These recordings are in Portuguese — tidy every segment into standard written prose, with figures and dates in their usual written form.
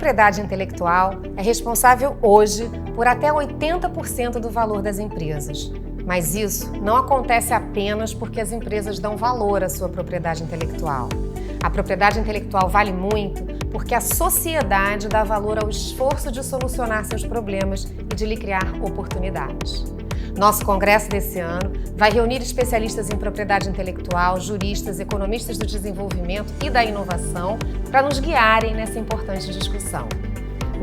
propriedade intelectual é responsável hoje por até 80% do valor das empresas. Mas isso não acontece apenas porque as empresas dão valor à sua propriedade intelectual. A propriedade intelectual vale muito porque a sociedade dá valor ao esforço de solucionar seus problemas e de lhe criar oportunidades. Nosso congresso desse ano vai reunir especialistas em propriedade intelectual, juristas, economistas do desenvolvimento e da inovação para nos guiarem nessa importante discussão.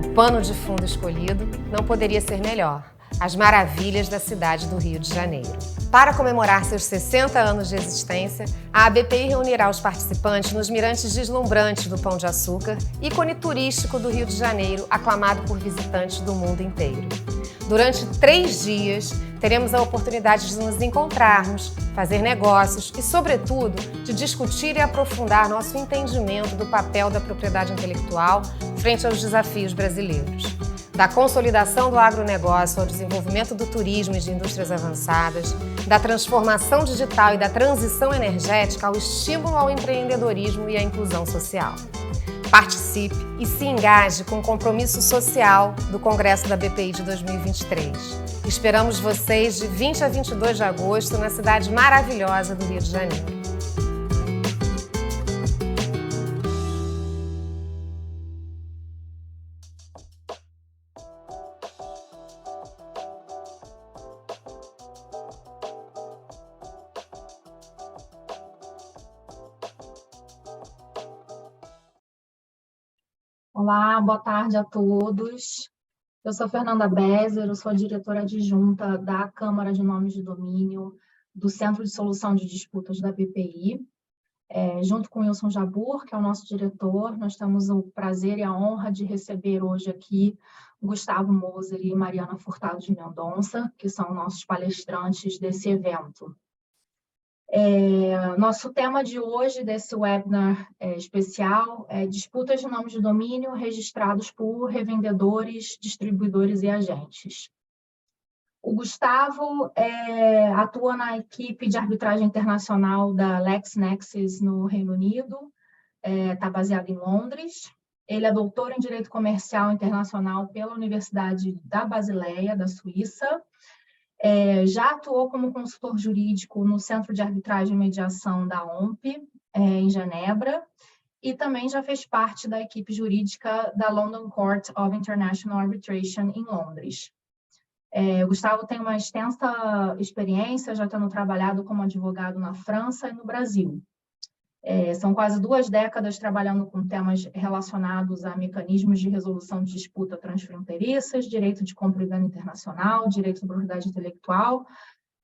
O pano de fundo escolhido não poderia ser melhor: as maravilhas da cidade do Rio de Janeiro. Para comemorar seus 60 anos de existência, a ABPI reunirá os participantes nos mirantes deslumbrantes do Pão de Açúcar, ícone turístico do Rio de Janeiro, aclamado por visitantes do mundo inteiro. Durante 3 dias, teremos a oportunidade de nos encontrarmos, fazer negócios e, sobretudo, de discutir e aprofundar nosso entendimento do papel da propriedade intelectual frente aos desafios brasileiros. Da consolidação do agronegócio ao desenvolvimento do turismo e de indústrias avançadas, da transformação digital e da transição energética ao estímulo ao empreendedorismo e à inclusão social. Participe e se engaje com o compromisso social do Congresso da ABPI de 2023. Esperamos vocês de 20 a 22 de agosto na cidade maravilhosa do Rio de Janeiro. Olá, boa tarde a todos. Eu sou Fernanda Bezer, eu sou a diretora adjunta da Câmara de Nomes de Domínio do Centro de Solução de Disputas da ABPI. Junto com Wilson Jabbour, que é o nosso diretor, nós temos o prazer e a honra de receber hoje aqui Gustavo Moser e Mariana Furtado de Mendonça, que são nossos palestrantes desse evento. Nosso tema de hoje, desse webinar especial, é disputas de nomes de domínio registrados por revendedores, distribuidores e agentes. O Gustavo atua na equipe de arbitragem internacional da LexNexis no Reino Unido, está baseado em Londres. Ele é doutor em Direito Comercial Internacional pela Universidade da Basileia, da Suíça. Já atuou como consultor jurídico no Centro de Arbitragem e Mediação da OMP, em Genebra, e também já fez parte da equipe jurídica da London Court of International Arbitration, em Londres. O Gustavo tem uma extensa experiência, já tendo trabalhado como advogado na França e no Brasil. São quase 2 décadas trabalhando com temas relacionados a mecanismos de resolução de disputa transfronteiriças, direito de compra e venda internacional, direito de propriedade intelectual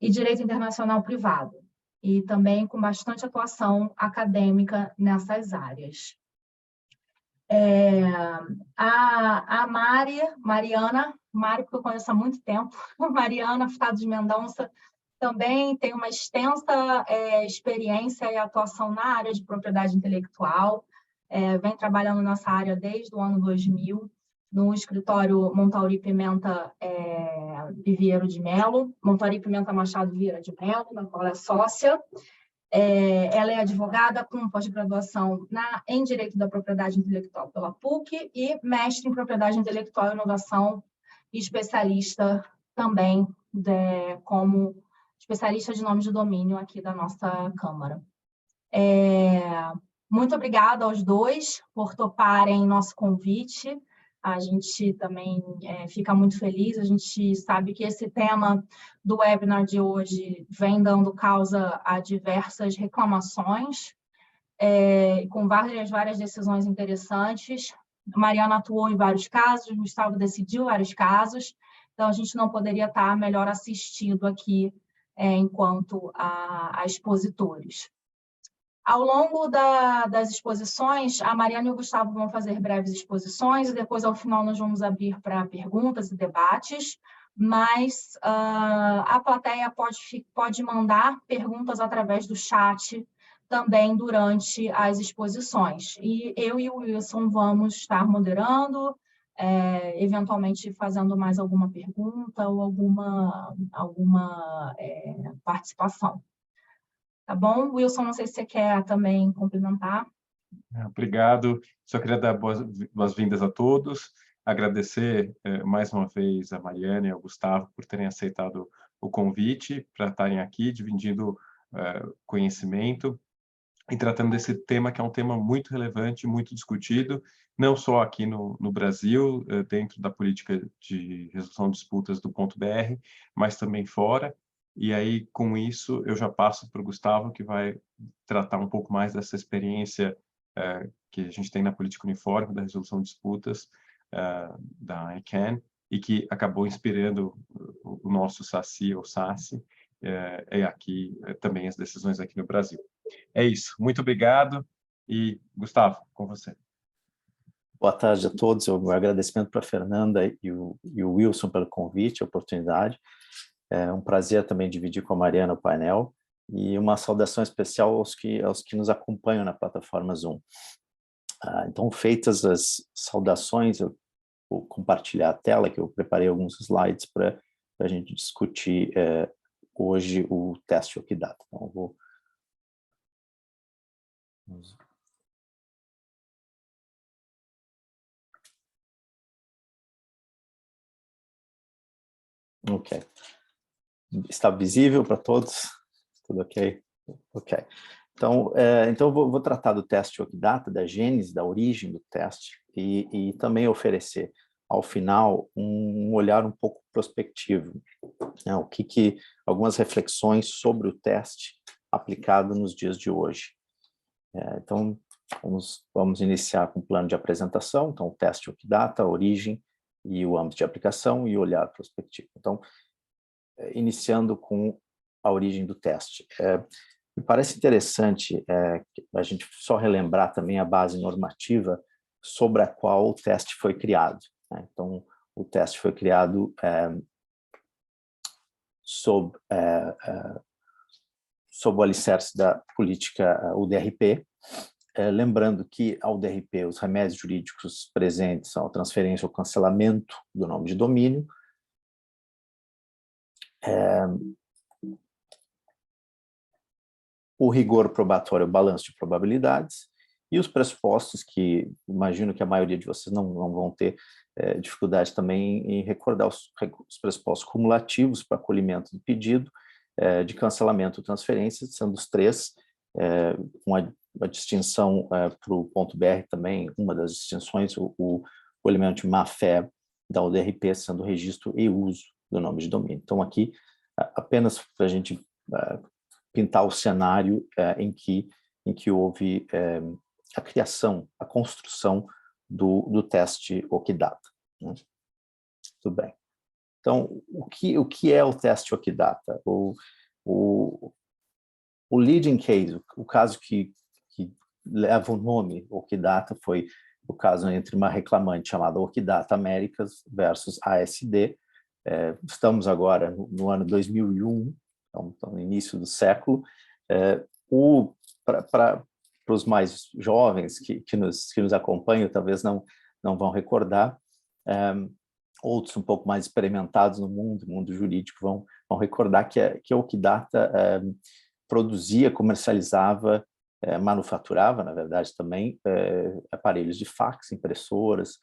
e direito internacional privado, e também com bastante atuação acadêmica nessas áreas. A Mariana, porque eu conheço há muito tempo, Mariana Furtado de Mendonça, também tem uma extensa experiência e atuação na área de propriedade intelectual, vem trabalhando nessa área desde o ano 2000, no escritório Montauri Pimenta Vieira de Mello, Montauri Pimenta Machado Vieira de Mello, na qual é sócia. Ela é advogada com pós-graduação em Direito da Propriedade Intelectual pela PUC e mestre em Propriedade Intelectual e Inovação, e especialista também como especialista de nomes de domínio aqui da nossa Câmara. Muito obrigada aos dois por toparem nosso convite. A gente também fica muito feliz. A gente sabe que esse tema do webinar de hoje vem dando causa a diversas reclamações, com várias decisões interessantes. A Mariana atuou em vários casos, o Gustavo decidiu vários casos, então a gente não poderia estar melhor assistido aqui enquanto a expositores. Ao longo das exposições, a Mariana e o Gustavo vão fazer breves exposições e depois, ao final, nós vamos abrir para perguntas e debates, mas a plateia pode mandar perguntas através do chat também durante as exposições. E eu e o Wilson vamos estar moderando, eventualmente fazendo mais alguma pergunta ou alguma participação. Tá bom? Wilson, não sei se você quer também complementar. Obrigado. Só queria dar boas-vindas a todos. Agradecer mais uma vez a Mariana e ao Gustavo por terem aceitado o convite para estarem aqui dividindo conhecimento e tratando desse tema que é um tema muito relevante, muito discutido, não só aqui no Brasil, dentro da política de resolução de disputas do ponto .br, mas também fora. E aí, com isso, eu já passo para o Gustavo, que vai tratar um pouco mais dessa experiência que a gente tem na política uniforme da resolução de disputas da ICANN, e que acabou inspirando o nosso SACI, ou SACI, aqui também as decisões aqui no Brasil. É isso. Muito obrigado. E, Gustavo, com você. Boa tarde a todos. O agradecimento para a Fernanda e o Wilson pelo convite, a oportunidade. É um prazer também dividir com a Mariana o painel e uma saudação especial aos que nos acompanham na plataforma Zoom. Então, feitas as saudações, eu vou compartilhar a tela, que eu preparei alguns slides para a gente discutir hoje o teste Okidata. Então, eu vou... Ok. Está visível para todos? Tudo ok? Ok. Então, eu vou tratar do teste Okidata, da gênese, da origem do teste, e também oferecer, ao final, um olhar um pouco prospectivo, né? Algumas reflexões sobre o teste aplicado nos dias de hoje. Então, vamos iniciar com o plano de apresentação. Então, o teste Okidata, a origem e o âmbito de aplicação e o olhar prospectivo. Então, iniciando com a origem do teste. Me parece interessante a gente só relembrar também a base normativa sobre a qual o teste foi criado, né? Então, o teste foi criado sob o alicerce da política UDRP, lembrando que a UDRP, os remédios jurídicos presentes são a transferência ou cancelamento do nome de domínio, o rigor probatório, o balanço de probabilidades, e os pressupostos que imagino que a maioria de vocês não vão ter dificuldade também em recordar os pressupostos cumulativos para acolhimento do pedido, de cancelamento ou transferência, sendo os três, uma distinção para o ponto .br também, uma das distinções, o elemento de má-fé da UDRP sendo o registro e uso do nome de domínio. Então, aqui, apenas para a gente pintar o cenário em que houve a criação, a construção do teste Okidata, né? Tudo bem. Então, o que é o teste Okidata? O leading case, o caso que leva o nome Okidata, foi o caso entre uma reclamante chamada Okidata Americas versus ASD. Estamos agora no ano 2001, então no início do século. Para os mais jovens que nos acompanham, talvez não vão recordar, outros um pouco mais experimentados no mundo jurídico vão recordar que a Okidata produzia, comercializava, manufaturava, na verdade, também aparelhos de fax, impressoras,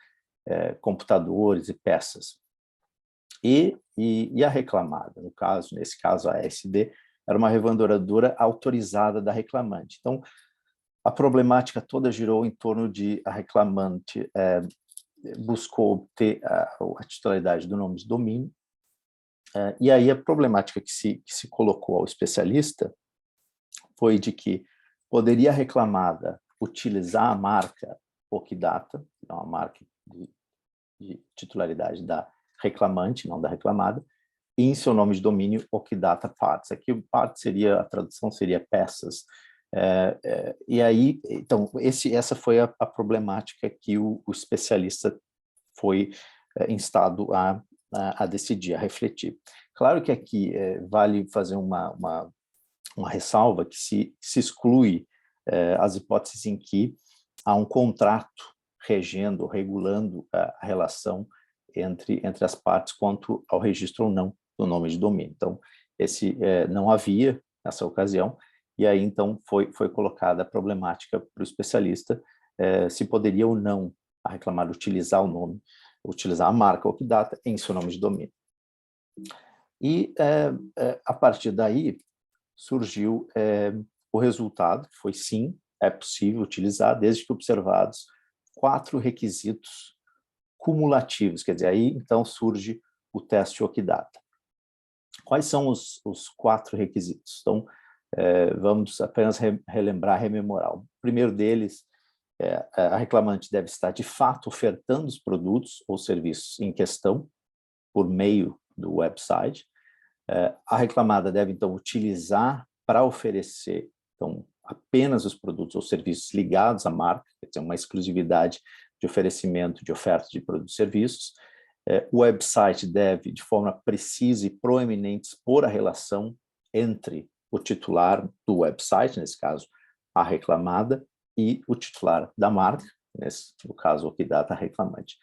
computadores e peças. E a reclamada, nesse caso a ASD, era uma revendedora autorizada da reclamante. Então, a problemática toda girou em torno de a reclamante buscou obter a titularidade do nome de domínio, e aí a problemática que se colocou ao especialista foi de que poderia a reclamada utilizar a marca Okidata, então a marca de titularidade da reclamante, não da reclamada, e em seu nome de domínio Okidata Parts. Aqui parts a tradução seria peças. E aí, então, essa foi a problemática que o especialista foi instado a decidir, a refletir. Claro que aqui vale fazer uma ressalva que se exclui as hipóteses em que há um contrato regendo, regulando a relação entre as partes quanto ao registro ou não do nome de domínio. Então, esse não havia nessa ocasião, e aí então foi colocada a problemática para o especialista se poderia ou não a reclamada utilizar o nome, utilizar a marca Okidata em seu nome de domínio. E a partir daí surgiu o resultado, que foi sim, é possível utilizar, desde que observados 4 requisitos cumulativos, quer dizer, aí então surge o teste Okidata. Quais são os 4 requisitos? Então, vamos apenas relembrar, rememorar. O primeiro deles, a reclamante deve estar de fato ofertando os produtos ou serviços em questão por meio do website. A reclamada deve, então, utilizar para oferecer, então, apenas os produtos ou serviços ligados à marca, quer dizer, uma exclusividade de oferecimento, de oferta de produtos e serviços. O website deve, de forma precisa e proeminente, expor a relação entre o titular do website, nesse caso, a reclamada, e o titular da marca, no caso, Okidata, a reclamante.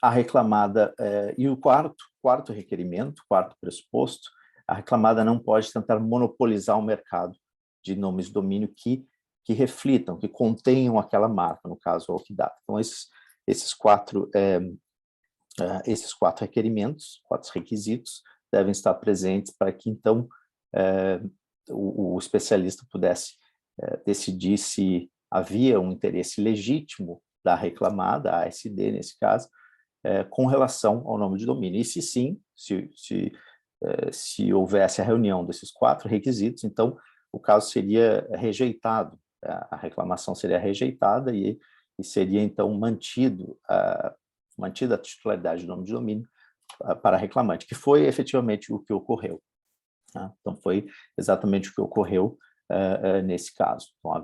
A reclamada, e o quarto requerimento, quarto pressuposto, a reclamada não pode tentar monopolizar o mercado de nomes de domínio que reflitam, que contenham aquela marca, no caso, o Okidata. Então, esses quatro requerimentos, 4 requisitos, devem estar presentes para que, então, o especialista pudesse decidir se havia um interesse legítimo da reclamada, a ASD, nesse caso, com relação ao nome de domínio. E se sim, se houvesse a reunião desses 4 requisitos, então o caso seria rejeitado, a reclamação seria rejeitada e seria então mantida a titularidade do nome de domínio para a reclamante, que foi efetivamente o que ocorreu. Tá? Então foi exatamente o que ocorreu nesse caso. Então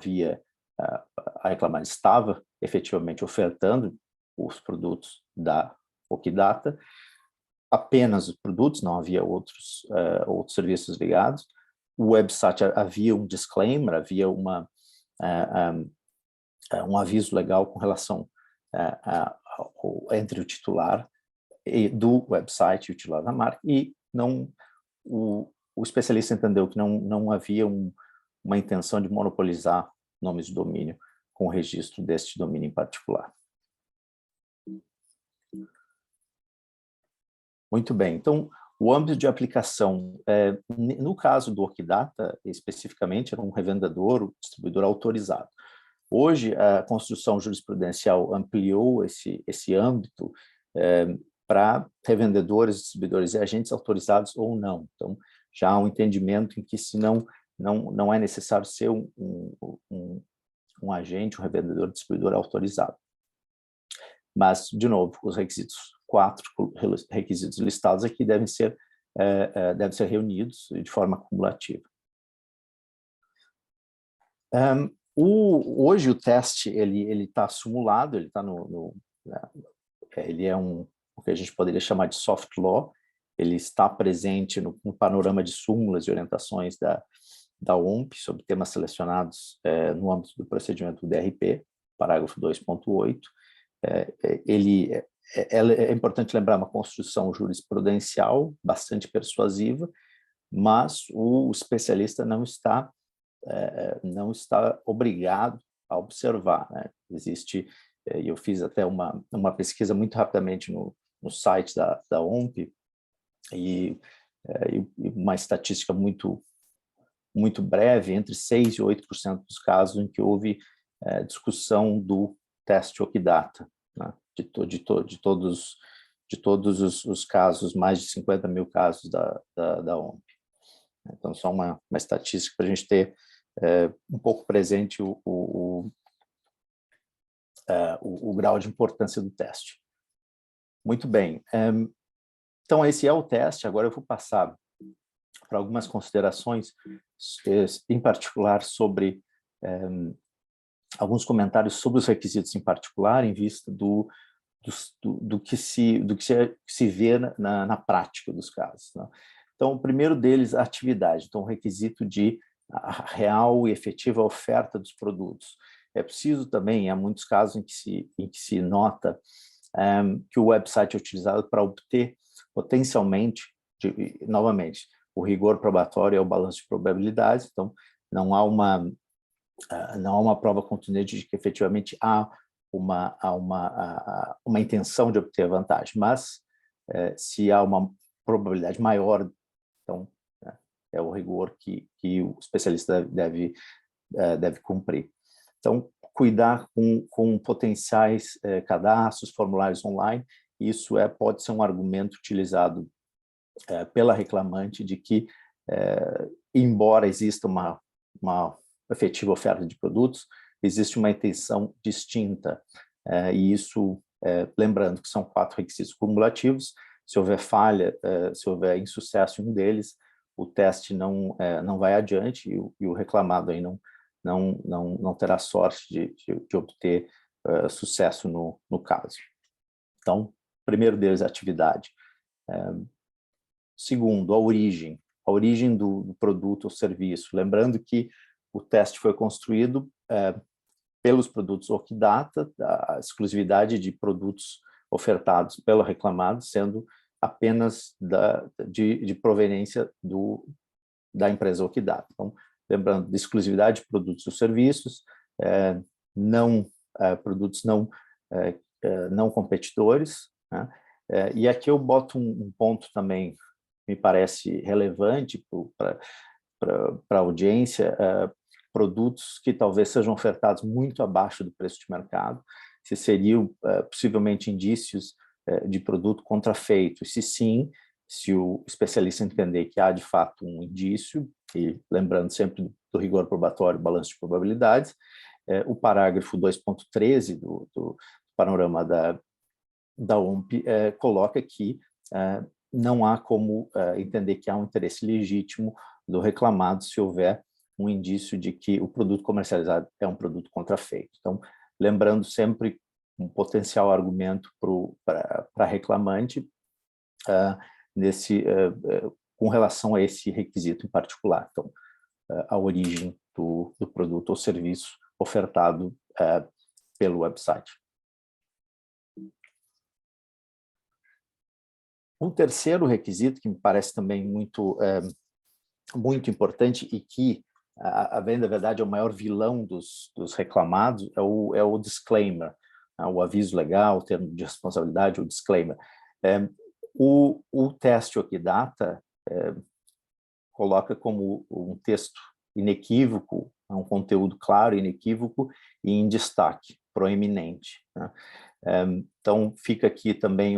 a reclamante estava efetivamente ofertando os produtos da Okidata, apenas os produtos, não havia outros serviços ligados. O website havia um disclaimer, havia um aviso legal com relação entre o titular do website e o titular da marca, e o especialista entendeu que não havia uma intenção de monopolizar nomes de domínio com o registro deste domínio em particular. Muito bem, então, o âmbito de aplicação, no caso do Okidata, especificamente, era um revendedor, distribuidor autorizado. Hoje, a construção jurisprudencial ampliou esse âmbito para revendedores, distribuidores e agentes autorizados ou não. Então, já há um entendimento em que, se não é necessário ser um agente, um revendedor, distribuidor autorizado. Mas, de novo, os requisitos, 4 requisitos listados aqui devem ser reunidos de forma cumulativa. Hoje o teste ele está simulado, ele está ele é o que a gente poderia chamar de soft law. Ele está presente no panorama de súmulas e orientações da OMP sobre temas selecionados no âmbito do procedimento do DRP, parágrafo 2.8. É importante lembrar uma construção jurisprudencial bastante persuasiva, mas o especialista não está obrigado a observar, né? Existe, eu fiz até uma pesquisa muito rapidamente no site da OMP, e uma estatística muito breve, entre 6% e 8% dos casos em que houve discussão do teste Okidata, né? de todos os casos, mais de 50 mil casos da OMP. Então, só uma estatística para a gente ter um pouco presente o grau de importância do teste. Muito bem. Então, esse é o teste. Agora eu vou passar para algumas considerações, em particular sobre alguns comentários sobre os requisitos em particular, em vista do que se vê na prática dos casos, né? Então, o primeiro deles, a atividade. Então, o requisito de real e efetiva oferta dos produtos. É preciso também, há muitos casos em que se nota que o website é utilizado para obter, potencialmente, novamente, o rigor probatório é o balanço de probabilidades, então não há uma prova contundente de que efetivamente há uma intenção de obter vantagem, mas se há uma probabilidade maior, então é o rigor que o especialista deve cumprir. Então, cuidar com potenciais cadastros, formulários online, isso pode ser um argumento utilizado pela reclamante de que, embora exista uma efetiva oferta de produtos, existe uma intenção distinta, e isso, lembrando que são 4 requisitos cumulativos, se houver falha, se houver insucesso em um deles, o teste não vai adiante e o reclamado aí não terá sorte de obter sucesso no caso. Então, primeiro deles, a atividade. Segundo, a origem do produto ou serviço. Lembrando que o teste foi construído pelos produtos Okidata, a exclusividade de produtos ofertados pelo reclamado, sendo apenas de proveniência da empresa Okidata. Então, lembrando, de exclusividade de produtos ou serviços, produtos não competidores, né? E aqui eu boto um ponto também, me parece relevante para a audiência, produtos que talvez sejam ofertados muito abaixo do preço de mercado, se seriam possivelmente indícios de produto contrafeito, se sim, se o especialista entender que há de fato um indício, e lembrando sempre do rigor probatório, balanço de probabilidades, o parágrafo 2.13 do panorama da OMP coloca que não há como entender que há um interesse legítimo do reclamado se houver um indício de que o produto comercializado é um produto contrafeito. Então, lembrando sempre um potencial argumento para reclamante com relação a esse requisito em particular. Então, a origem do produto ou serviço ofertado pelo website. Um terceiro requisito que me parece também muito importante e que, a bem da verdade, é o maior vilão dos reclamados é o disclaimer, o aviso legal, o termo de responsabilidade, o disclaimer. O teste Okidata coloca como um texto inequívoco, um conteúdo claro, inequívoco e em destaque, proeminente, né? Então, fica aqui também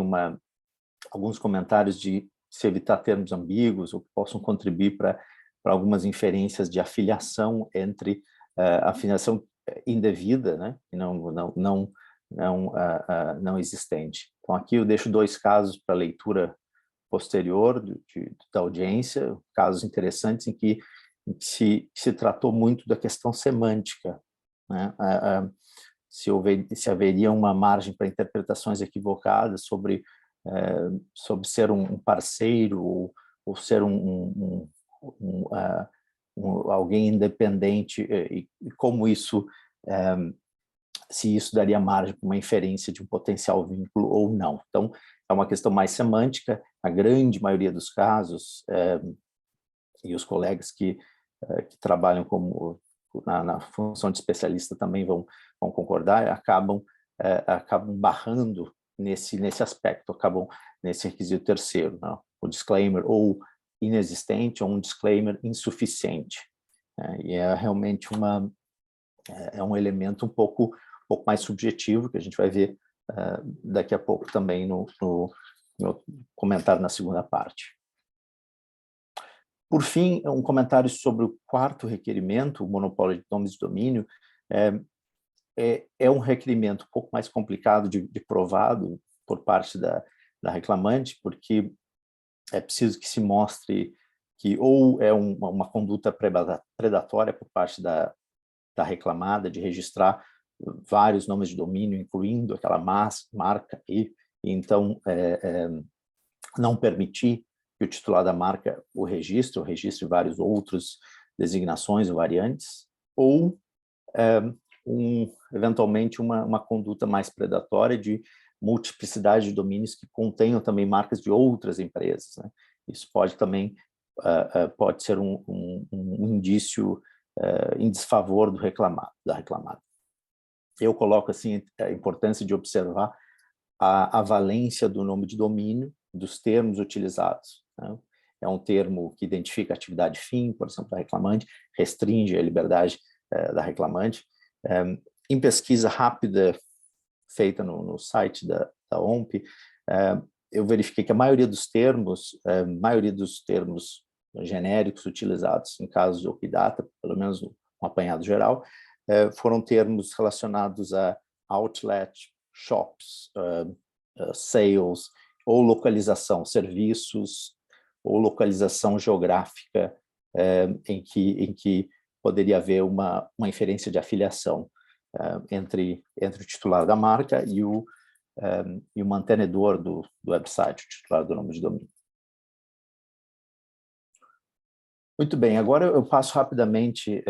alguns comentários de se evitar termos ambíguos ou que possam contribuir para algumas inferências de afiliação entre afiliação indevida, né, e não existente. Então, aqui eu deixo 2 casos para leitura posterior da audiência, casos interessantes em que se tratou muito da questão semântica, né? Se haveria uma margem para interpretações equivocadas sobre ser um parceiro ou ser alguém independente e como isso, se isso daria margem para uma inferência de um potencial vínculo ou não. Então, é uma questão mais semântica. A grande maioria dos casos, e os colegas que trabalham na função de especialista também vão concordar, acabam barrando nesse aspecto, acabam nesse requisito terceiro, né? O disclaimer ou inexistente ou um disclaimer insuficiente. E é realmente um elemento um pouco mais subjetivo, que a gente vai ver daqui a pouco também no comentário na segunda parte. Por fim, um comentário sobre o 4º requerimento, o monopólio de nomes de domínio. É um requerimento um pouco mais complicado de provado por parte da reclamante, porque é preciso que se mostre que ou é uma conduta predatória por parte da reclamada de registrar vários nomes de domínio, incluindo aquela marca, e então não permitir que o titular da marca registre vários outros designações ou variantes, ou eventualmente uma conduta mais predatória de multiplicidade de domínios que contenham também marcas de outras empresas, né? Isso pode também pode ser um indício em desfavor da reclamada. Eu coloco assim a importância de observar a valência do nome de domínio, dos termos utilizados, né? É um termo que identifica a atividade fim, por exemplo, da reclamante, restringe a liberdade da reclamante. Em pesquisa rápida feita no site da OMP, eu verifiquei que a maioria dos termos genéricos utilizados em casos de Okidata, pelo menos um apanhado geral, foram termos relacionados a outlet, shops, sales, ou localização, serviços, ou localização geográfica, em que poderia haver uma inferência de afiliação entre o titular da marca e o mantenedor do website, o titular do nome de domínio. Muito bem, agora eu passo rapidamente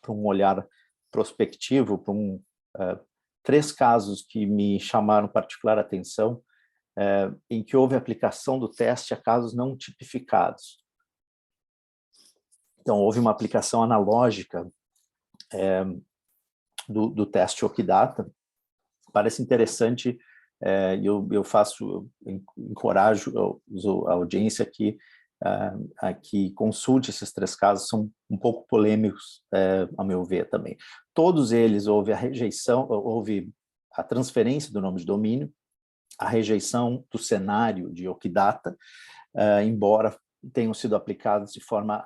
para um olhar prospectivo, para 3 casos que me chamaram particular atenção, em que houve aplicação do teste a casos não tipificados. Então, houve uma aplicação analógica do teste Okidata. Parece interessante, eu encorajo a audiência a que consulte esses 3 casos, são um pouco polêmicos, a meu ver também. Todos eles houve a rejeição, houve a transferência do nome de domínio, a rejeição do cenário de Okidata, embora tenham sido aplicados de forma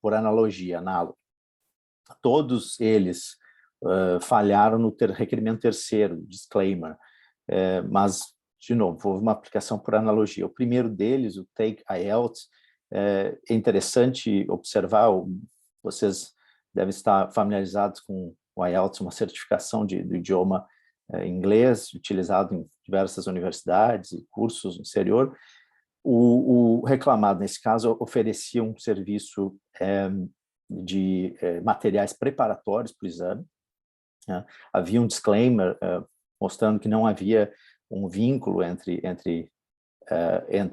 por analogia, análoga. Todos eles falharam no requerimento terceiro, disclaimer, mas, de novo, houve uma aplicação por analogia. O primeiro deles, o Take IELTS, é interessante observar, vocês devem estar familiarizados com o IELTS, uma certificação do idioma inglês, utilizado em diversas universidades e cursos no exterior. O reclamado, nesse caso, oferecia um serviço de materiais preparatórios para o exame. Havia um disclaimer mostrando que não havia um vínculo entre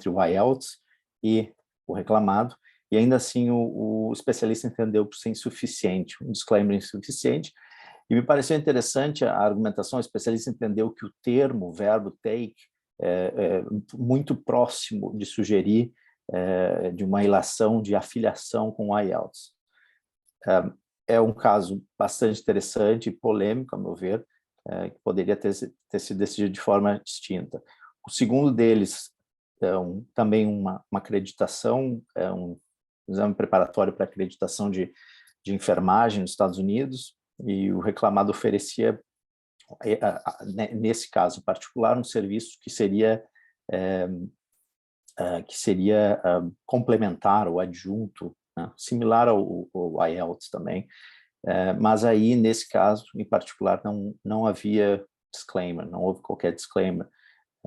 o IELTS e o reclamado, e ainda assim o especialista entendeu por ser insuficiente, um disclaimer insuficiente. E me pareceu interessante a argumentação, o especialista entendeu que o termo, o verbo take, é muito próximo de sugerir de uma ilação de afiliação com o IELTS. É um caso bastante interessante e polêmico, a meu ver, que poderia ter sido decidido de forma distinta. O segundo deles é também uma acreditação, um exame preparatório para acreditação de enfermagem nos Estados Unidos, e o reclamado oferecia, nesse caso em particular, um serviço que seria complementar ou adjunto, né, similar ao IELTS também, mas aí, nesse caso, em particular, não havia disclaimer, não houve qualquer disclaimer,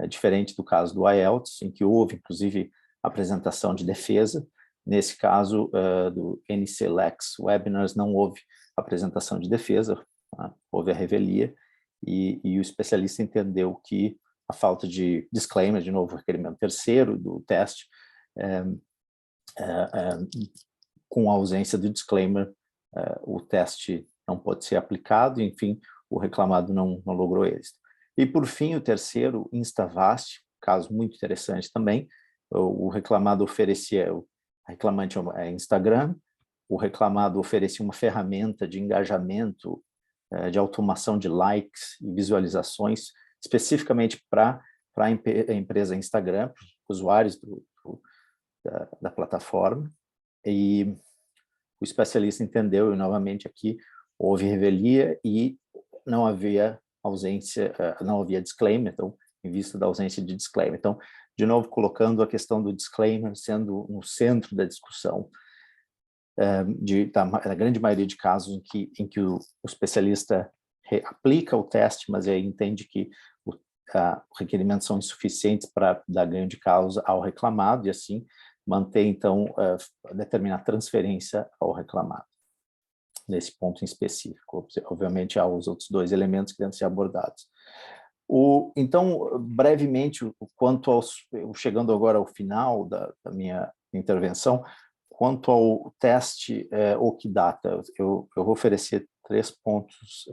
diferente do caso do IELTS, em que houve, inclusive, apresentação de defesa. Nesse caso, do NCLEX Webinars, não houve apresentação de defesa, né, houve a revelia, e o especialista entendeu que a falta de disclaimer, de novo, requerimento terceiro do teste, com a ausência de disclaimer, o teste não pode ser aplicado, e, enfim, o reclamado não logrou êxito. E, por fim, o terceiro, Instavast, caso muito interessante também, o reclamado oferecia, a reclamante é Instagram, o reclamado oferecia uma ferramenta de engajamento, de automação de likes e visualizações, especificamente para a empresa Instagram, usuários da plataforma, e o especialista entendeu, e novamente aqui houve revelia e não havia disclaimer, então, em vista da ausência de disclaimer. Então, de novo, colocando a questão do disclaimer sendo no centro da discussão, da grande maioria de casos em que o especialista aplica o teste, mas aí entende que os requerimentos são insuficientes para dar ganho de causa ao reclamado, e assim mantém, então, determinar a transferência ao reclamado, nesse ponto em específico. Obviamente, há os outros 2 elementos que devem ser abordados. Então, brevemente, chegando agora ao final da minha intervenção. Quanto ao teste Okidata, eu vou oferecer 3 pontos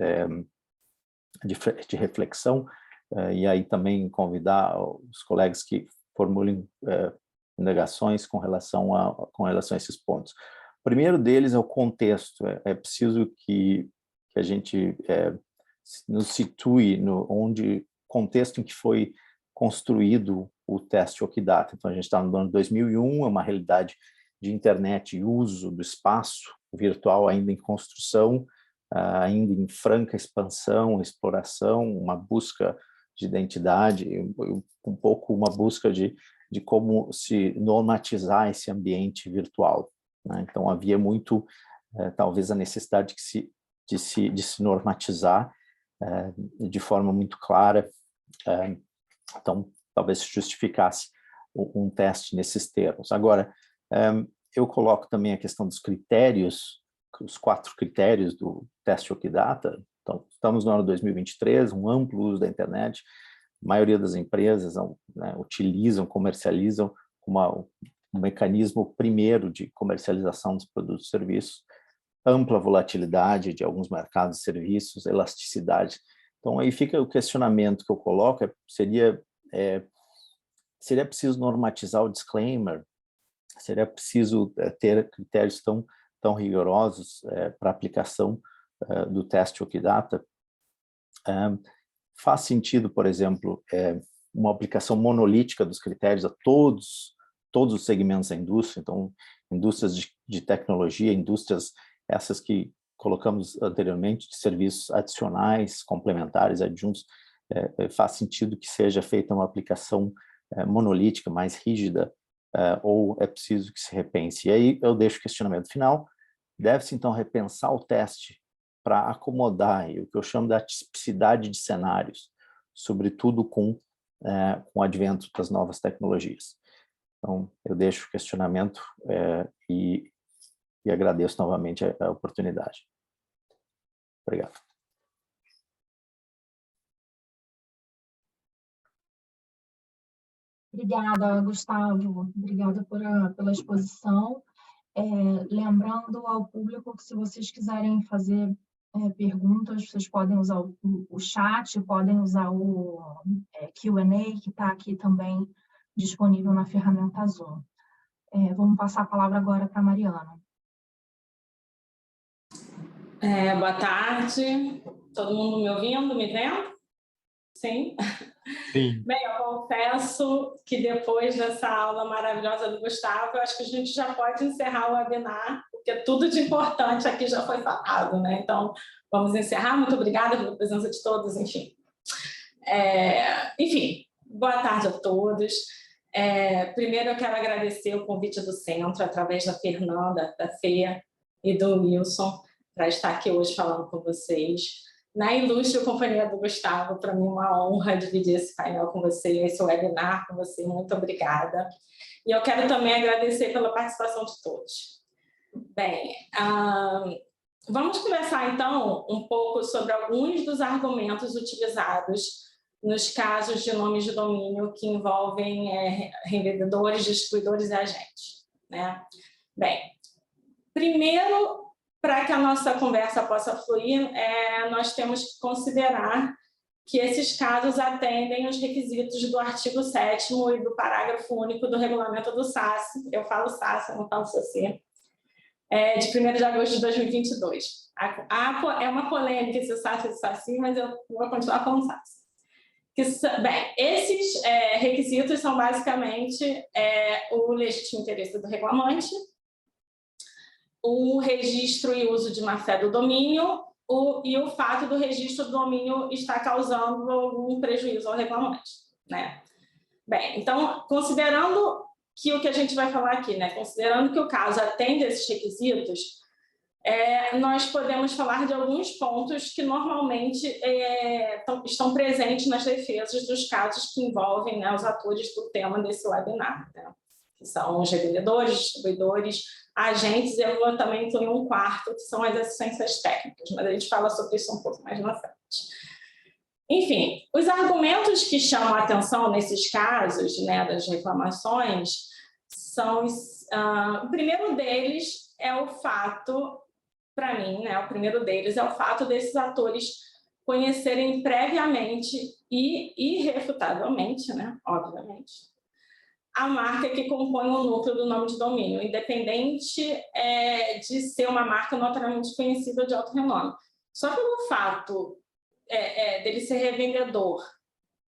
de reflexão, e aí também convidar os colegas que formulem indagações com relação a esses pontos. O primeiro deles é o contexto. É preciso que a gente nos situe no contexto em que foi construído o teste Okidata. Então, a gente está no ano 2001, é uma realidade de internet e uso do espaço virtual ainda em construção, ainda em franca expansão, exploração, uma busca de identidade, um pouco uma busca de como se normatizar esse ambiente virtual, né? Então, havia muito, talvez, a necessidade de se normatizar de forma muito clara. Então, talvez se justificasse um teste nesses termos. Agora, eu coloco também a questão dos critérios, os 4 critérios do teste Okidata. Então, estamos no ano 2023, um amplo uso da internet, a maioria das empresas utilizam, comercializam um mecanismo primeiro de comercialização dos produtos e serviços, ampla volatilidade de alguns mercados e serviços, elasticidade. Então, aí fica o questionamento que eu coloco, seria preciso normatizar o disclaimer? Seria preciso ter critérios tão rigorosos para aplicação do teste Okidata? Faz sentido, por exemplo, uma aplicação monolítica dos critérios a todos os segmentos da indústria? Então, indústrias de tecnologia, indústrias essas que colocamos anteriormente, de serviços adicionais, complementares, adjuntos, faz sentido que seja feita uma aplicação monolítica, mais rígida, ou é preciso que se repense? E aí eu deixo o questionamento final. Deve-se, então, repensar o teste para acomodar o que eu chamo da tipicidade de cenários, sobretudo com o advento das novas tecnologias. Então, eu deixo o questionamento e agradeço novamente a oportunidade. Obrigado. Obrigada, Gustavo. Obrigada pela exposição. Lembrando ao público que, se vocês quiserem fazer perguntas, vocês podem usar o chat, podem usar o Q&A, que está aqui também disponível na ferramenta Zoom. Vamos passar a palavra agora para a Mariana. Boa tarde. Todo mundo me ouvindo, me vendo? Sim? Sim. Bem, eu confesso que depois dessa aula maravilhosa do Gustavo, eu acho que a gente já pode encerrar o webinar, porque tudo de importante aqui já foi falado, né? Então, vamos encerrar. Muito obrigada pela presença de todos, enfim. Enfim, boa tarde a todos. Primeiro, eu quero agradecer o convite do Centro, através da Fernanda, da Fê e do Wilson, para estar aqui hoje falando com vocês. Na ilustre companhia do Gustavo, para mim é uma honra dividir esse painel com você, esse webinar com você. Muito obrigada. E eu quero também agradecer pela participação de todos. Bem, vamos conversar, então, um pouco sobre alguns dos argumentos utilizados nos casos de nomes de domínio que envolvem revendedores, distribuidores e agentes, né? Bem, primeiro, para que a nossa conversa possa fluir, nós temos que considerar que esses casos atendem os requisitos do artigo 7º e do parágrafo único do regulamento do SASS, eu falo SASS, eu não falo SASS, de 1º de agosto de 2022. É uma polêmica esse SASS e esse SASS, mas eu vou continuar falando SASS. Bem, esses requisitos são basicamente o legítimo interesse do reclamante, o registro e uso de má-fé do domínio e o fato do registro do domínio estar causando algum prejuízo ao reclamante, né? Bem, então, considerando que o que a gente vai falar aqui, né? Considerando que o caso atende a esses requisitos, nós podemos falar de alguns pontos que normalmente estão presentes nas defesas dos casos que envolvem, né, os atores do tema desse webinar, né? Que são os revendedores, distribuidores, agentes, e eu vou também incluir um quarto, que são as assistências técnicas, mas a gente fala sobre isso um pouco mais na frente. Enfim, os argumentos que chamam a atenção nesses casos, né, das reclamações, são O primeiro deles é o fato, para mim, né, o primeiro deles é o fato desses atores conhecerem previamente e irrefutavelmente, né, obviamente, a marca que compõe o núcleo do nome de domínio, independente de ser uma marca notoriamente conhecida de alto renome. Só pelo fato dele ser revendedor,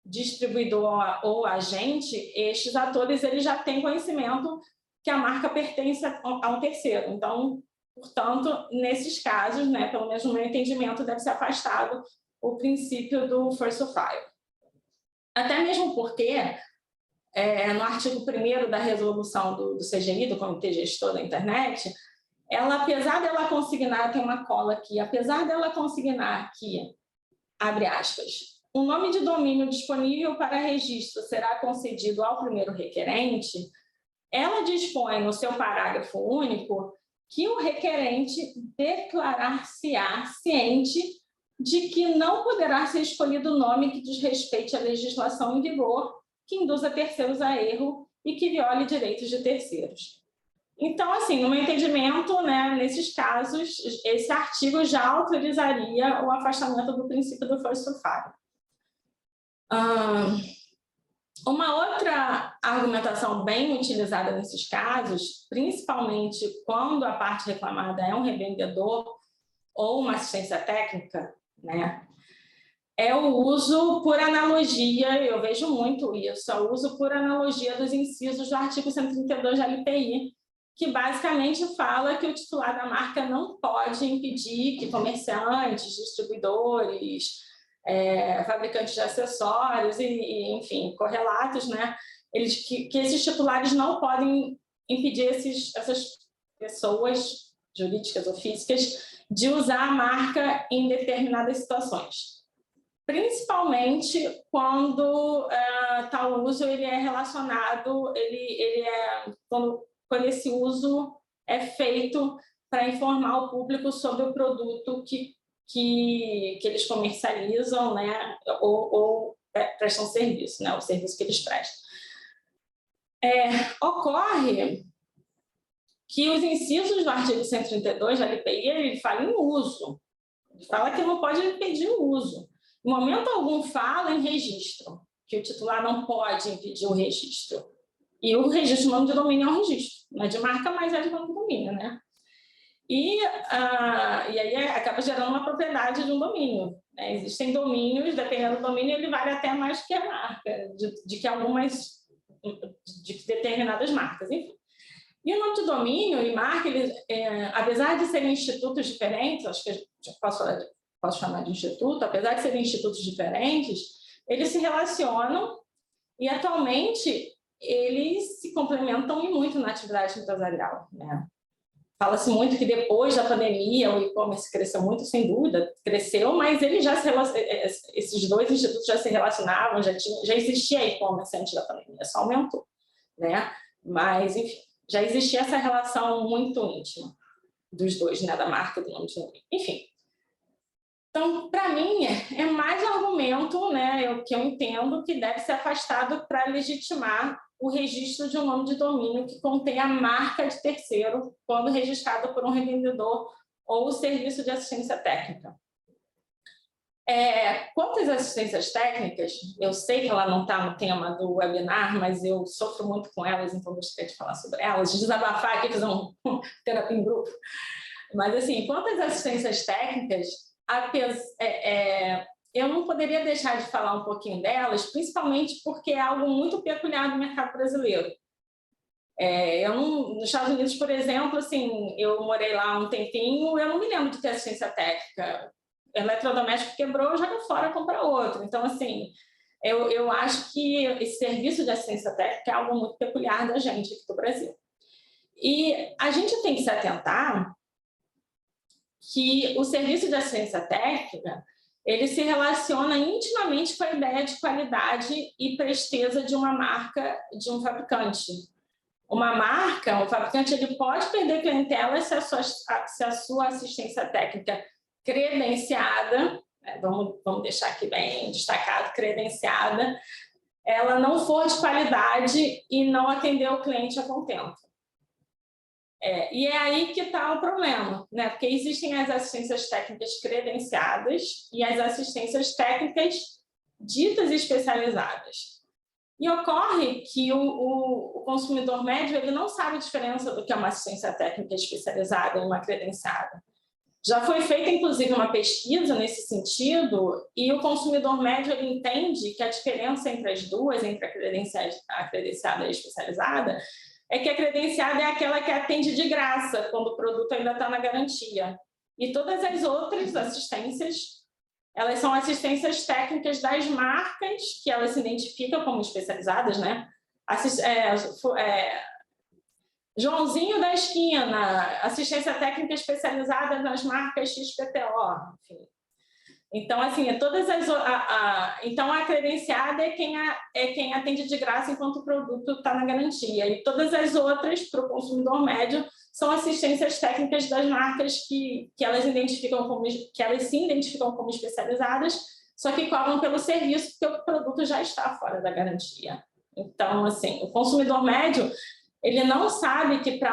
distribuidor ou agente, estes atores eles já têm conhecimento que a marca pertence a um terceiro. Então, portanto, nesses casos, né, pelo menos no meu entendimento, deve ser afastado o princípio do first to file. Até mesmo porque, no artigo 1º da resolução do CGI, do Comitê Gestor da Internet, ela, apesar dela consignar, tem uma cola aqui, apesar dela consignar que, abre aspas, o nome de domínio disponível para registro será concedido ao primeiro requerente, ela dispõe no seu parágrafo único que o requerente declarar-se-á ciente de que não poderá ser escolhido o nome que desrespeite a legislação em vigor, que induza terceiros a erro e que viole direitos de terceiros. Então, assim, no meu entendimento, né, nesses casos, esse artigo já autorizaria o afastamento do princípio do first to file. Uma outra argumentação bem utilizada nesses casos, principalmente quando a parte reclamada é um revendedor ou uma assistência técnica, né, é o uso por analogia, eu vejo muito isso, é o uso por analogia dos incisos do artigo 132 da LPI, que basicamente fala que o titular da marca não pode impedir que comerciantes, distribuidores, fabricantes de acessórios e enfim, correlatos, né? Que esses titulares não podem impedir essas pessoas jurídicas ou físicas de usar a marca em determinadas situações. Principalmente quando tal uso ele é relacionado, quando esse uso é feito para informar o público sobre o produto que eles comercializam, né, ou prestam serviço, né, o serviço que eles prestam. Ocorre que os incisos do artigo 132 da LPI, ele fala em uso, ele fala que não pode impedir o uso. Em momento algum fala em registro, que o titular não pode impedir o registro. E o registro de nome de domínio é um registro, não é de marca, mas é de nome de domínio, né? E aí acaba gerando uma propriedade de um domínio, né? Existem domínios, dependendo do domínio, ele vale até mais que a marca, de determinadas marcas, enfim. E o nome de domínio e marca, apesar de serem institutos diferentes, acho que posso chamar de instituto, apesar de serem institutos diferentes, eles se relacionam e, atualmente, eles se complementam e muito na atividade empresarial, né? Fala-se muito que depois da pandemia o e-commerce cresceu muito, sem dúvida, cresceu, mas esses dois institutos já se relacionavam, já existia e-commerce antes da pandemia, só aumentou, né? Mas, enfim, já existia essa relação muito íntima dos dois, né? Da marca e do nome de domínio. Enfim. Então, para mim, é mais um argumento, né, que eu entendo que deve ser afastado para legitimar o registro de um nome de domínio que contém a marca de terceiro quando registrado por um revendedor ou o serviço de assistência técnica. Quanto às assistências técnicas, eu sei que ela não está no tema do webinar, mas eu sofro muito com elas, então gostaria de falar sobre elas, de desabafar aqui, fazer uma terapia em grupo. Mas, assim, quanto às assistências técnicas, eu não poderia deixar de falar um pouquinho delas, principalmente porque é algo muito peculiar do mercado brasileiro. Nos Estados Unidos, por exemplo, assim, eu morei lá um tempinho, eu não me lembro de ter assistência técnica. Eletrodoméstico quebrou, joga fora, compra outro. Então, assim, eu acho que esse serviço de assistência técnica é algo muito peculiar da gente aqui do Brasil. E a gente tem que se atentar que o serviço de assistência técnica ele se relaciona intimamente com a ideia de qualidade e presteza de uma marca, de um fabricante. Uma marca, o fabricante ele pode perder clientela se a sua assistência técnica credenciada, vamos deixar aqui bem destacado, credenciada, ela não for de qualidade e não atender o cliente a contento. E é aí que está o problema, né? Porque existem as assistências técnicas credenciadas e as assistências técnicas ditas especializadas. E ocorre que o consumidor médio ele não sabe a diferença do que é uma assistência técnica especializada e uma credenciada. Já foi feita, inclusive, uma pesquisa nesse sentido, e o consumidor médio ele entende que a diferença entre as duas, entre a credenciada e a especializada, é que a credenciada é aquela que atende de graça, quando o produto ainda está na garantia. E todas as outras assistências, elas são assistências técnicas das marcas, que elas se identificam como especializadas, né? Joãozinho da esquina, assistência técnica especializada nas marcas XPTO, enfim. Então, assim, então a credenciada é quem atende de graça enquanto o produto está na garantia. E todas as outras, para o consumidor médio, são assistências técnicas das marcas que elas se identificam como especializadas, só que cobram pelo serviço, porque o produto já está fora da garantia. Então, assim, o consumidor médio ele não sabe que para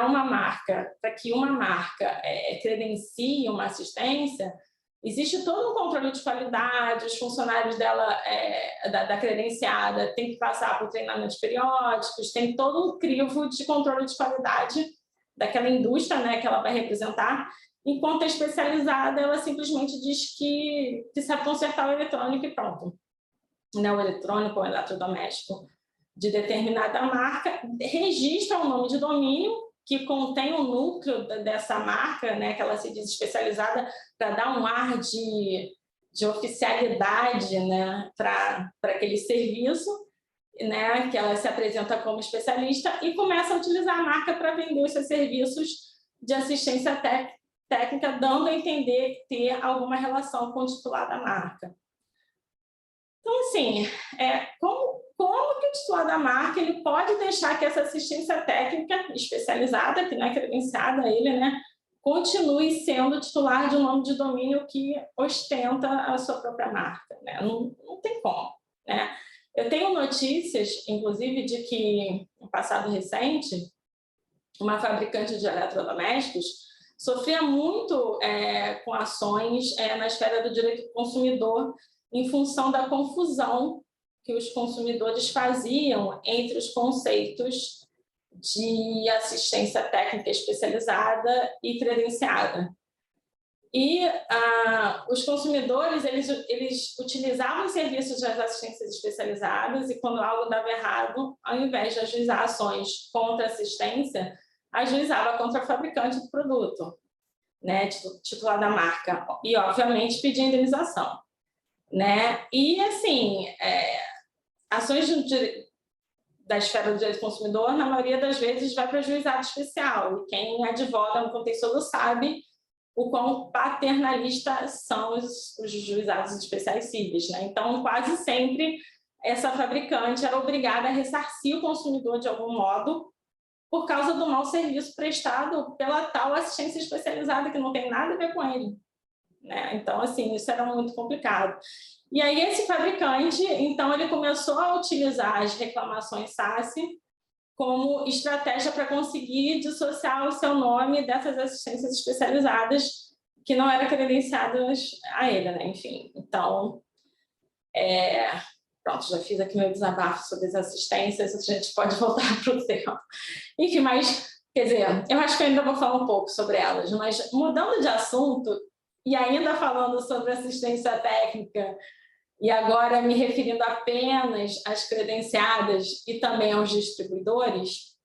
que uma marca credencie uma assistência, existe todo um controle de qualidade, os funcionários dela, da credenciada, têm que passar por treinamentos periódicos, tem todo um crivo de controle de qualidade daquela indústria, né, que ela vai representar, enquanto a especializada, ela simplesmente diz que sabe consertar o eletrônico e pronto. Né, o eletrônico, o eletrodoméstico de determinada marca, registra um nome de domínio que contém o núcleo dessa marca, né, que ela se diz especializada, para dar um ar de oficialidade, né, para aquele serviço, né, que ela se apresenta como especialista e começa a utilizar a marca para vender os seus serviços de assistência técnica, dando a entender ter alguma relação com o titular da marca. Então, assim, como que o titular da marca ele pode deixar que essa assistência técnica especializada, que não é credenciada a ele, né, continue sendo titular de um nome de domínio que ostenta a sua própria marca? Né? Não tem como. Né? Eu tenho notícias, inclusive, de que, no passado recente, uma fabricante de eletrodomésticos sofria muito com ações na esfera do direito do consumidor, em função da confusão que os consumidores faziam entre os conceitos de assistência técnica especializada e credenciada. E os consumidores, eles utilizavam os serviços das assistências especializadas e, quando algo dava errado, ao invés de ajuizar ações contra a assistência, ajuizava contra o fabricante do produto, né, titular da marca, e, obviamente, pedia indenização. Né? E, assim, ações da esfera do direito do consumidor, na maioria das vezes, vai para o juizado especial. E quem advoga no contexto todo sabe o quão paternalistas são os juizados especiais cíveis. Né? Então, quase sempre, essa fabricante era obrigada a ressarcir o consumidor de algum modo por causa do mau serviço prestado pela tal assistência especializada, que não tem nada a ver com ele. Né? Então, assim, isso era muito complicado. E aí, esse fabricante, então, ele começou a utilizar as reclamações SASSI como estratégia para conseguir dissociar o seu nome dessas assistências especializadas que não eram credenciadas a ele, né? Enfim, então, pronto, já fiz aqui meu desabafo sobre as assistências, a gente pode voltar para o tema. Enfim, mas, quer dizer, eu acho que eu ainda vou falar um pouco sobre elas, mas mudando de assunto, e ainda falando sobre assistência técnica, e agora me referindo apenas às credenciadas e também aos distribuidores,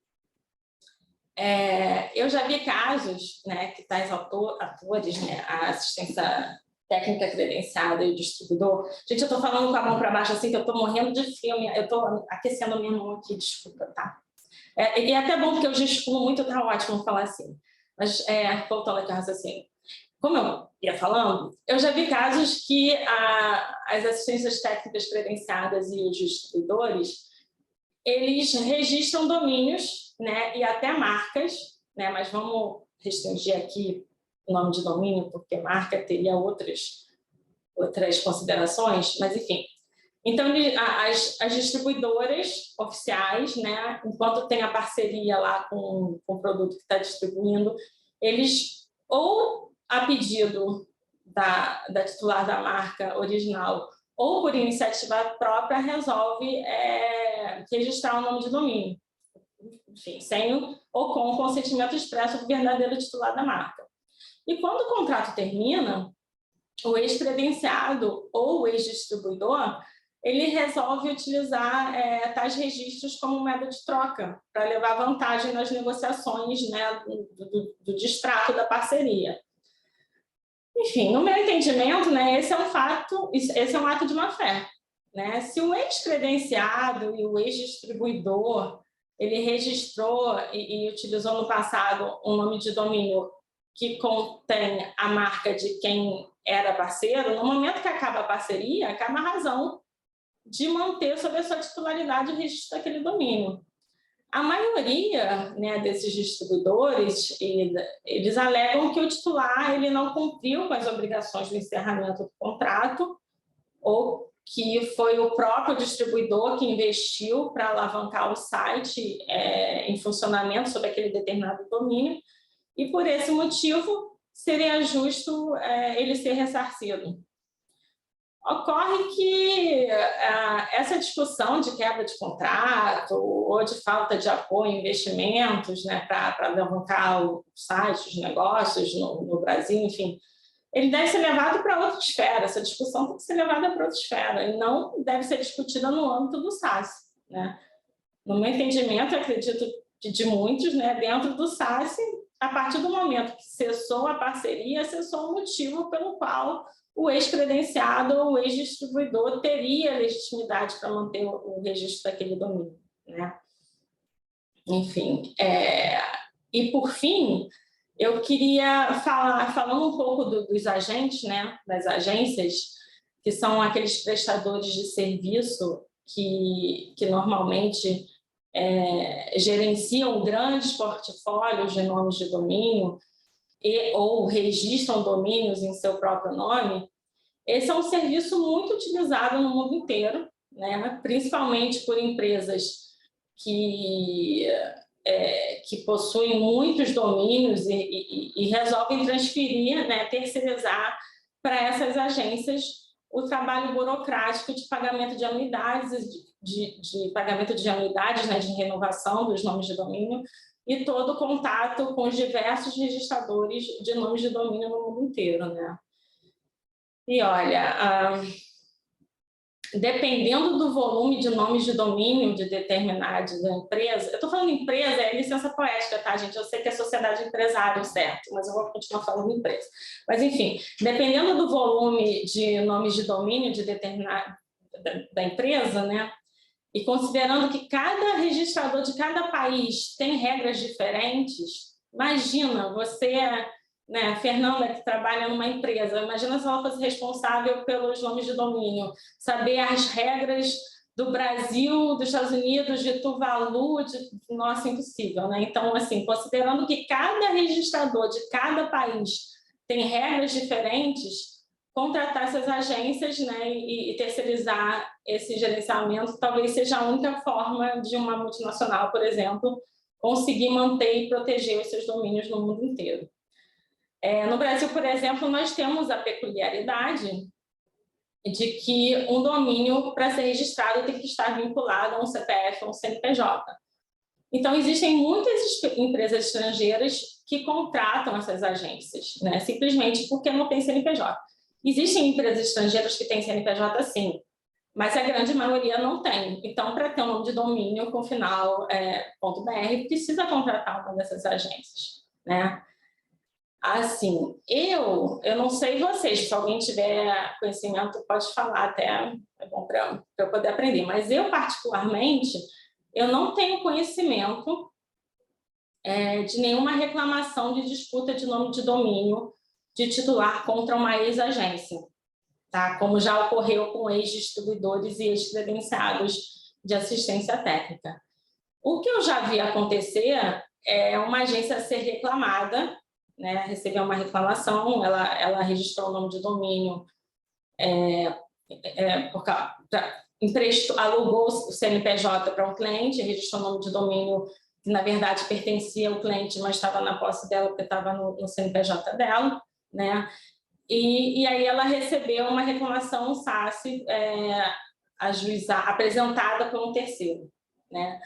eu já vi casos, né, que tais atores, né, a assistência técnica credenciada e o distribuidor. Gente, eu estou falando com a mão para baixo assim, que eu estou morrendo de frio, eu estou aquecendo a minha mão aqui, desculpa, tá? E é até bom, porque eu gesticulo muito, tá ótimo falar assim. Mas, voltando aqui ao raciocínio. Como eu ia falando, eu já vi casos que as assistências técnicas credenciadas e os distribuidores, eles registram domínios, né, e até marcas, né, mas vamos restringir aqui o nome de domínio, porque marca teria outras considerações, mas, enfim, Então, as distribuidoras oficiais, né, enquanto tem a parceria lá com o produto que está distribuindo, eles, ou a pedido da titular da marca original, ou por iniciativa própria, resolve registrar o nome de domínio, enfim, sem ou com o consentimento expresso do verdadeiro titular da marca. E quando o contrato termina, o ex-credenciado ou o ex-distribuidor, ele resolve utilizar tais registros como moeda de troca para levar vantagem nas negociações, né, do distrato da parceria. Enfim, no meu entendimento, né, esse é um ato de má-fé, né? Se o ex-credenciado e o ex-distribuidor ele registrou e utilizou no passado um nome de domínio que contém a marca de quem era parceiro, no momento que acaba a parceria, acaba a razão de manter sob a sua titularidade o registro daquele domínio. A maioria, né, desses distribuidores, eles alegam que o titular ele não cumpriu com as obrigações do encerramento do contrato, ou que foi o próprio distribuidor que investiu para alavancar o site em funcionamento sobre aquele determinado domínio, e por esse motivo seria justo ele ser ressarcido. Ocorre que essa discussão de quebra de contrato ou de falta de apoio em investimentos, né, para alavancar o site, os negócios no Brasil, enfim, ele deve ser levado para outra esfera. Essa discussão tem que ser levada para outra esfera e não deve ser discutida no âmbito do SaaS, né? No meu entendimento, eu acredito que de muitos, né, dentro do SaaS, a partir do momento que cessou a parceria, cessou o motivo pelo qual o ex-credenciado ou o ex-distribuidor teria legitimidade para manter o registro daquele domínio, né? Enfim, e por fim, eu queria falando um pouco dos agentes, né, das agências, que são aqueles prestadores de serviço que normalmente gerenciam grandes portfólios de nomes de domínio ou registram domínios em seu próprio nome. Esse é um serviço muito utilizado no mundo inteiro, né? Principalmente por empresas que possuem muitos domínios e resolvem transferir, né, terceirizar para essas agências o trabalho burocrático de pagamento de anuidades, de pagamento de anuidades, né, de renovação dos nomes de domínio, e todo o contato com os diversos registradores de nomes de domínio no mundo inteiro, né? E olha, dependendo do volume de nomes de domínio de determinada empresa, eu estou falando empresa, é licença poética, tá, gente? Eu sei que é sociedade empresária, certo, mas eu vou continuar falando empresa. Mas, enfim, dependendo do volume de nomes de domínio de determinada da empresa, né? E considerando que cada registrador de cada país tem regras diferentes, imagina você, né, Fernanda, que trabalha numa empresa, imagina se ela fosse responsável pelos nomes de domínio, saber as regras do Brasil, dos Estados Unidos, de Tuvalu, nossa, impossível, né? Então, assim, considerando que cada registrador de cada país tem regras diferentes, contratar essas agências, né, e terceirizar esse gerenciamento talvez seja a única forma de uma multinacional, por exemplo, conseguir manter e proteger os seus domínios no mundo inteiro. No Brasil, por exemplo, nós temos a peculiaridade de que um domínio, para ser registrado, tem que estar vinculado a um CPF ou um CNPJ. Então, existem muitas empresas estrangeiras que contratam essas agências, né, simplesmente porque não tem CNPJ. Existem empresas estrangeiras que têm CNPJ, sim, mas a grande maioria não tem. Então, para ter um nome de domínio com final .br, precisa contratar uma dessas agências, né? Assim, eu não sei vocês, se alguém tiver conhecimento pode falar, até é bom para eu poder aprender, mas eu, particularmente, eu não tenho conhecimento de nenhuma reclamação de disputa de nome de domínio de titular contra uma ex-agência, tá? Como já ocorreu com ex-distribuidores e ex-credenciados de assistência técnica. O que eu já vi acontecer é uma agência ser reclamada, né, receber uma reclamação, ela registrou o nome de domínio alugou o CNPJ para um cliente, registrou o nome de domínio que, na verdade, pertencia ao cliente, mas estava na posse dela porque estava no CNPJ dela, né? E aí ela recebeu uma reclamação SASS apresentada por um terceiro, né?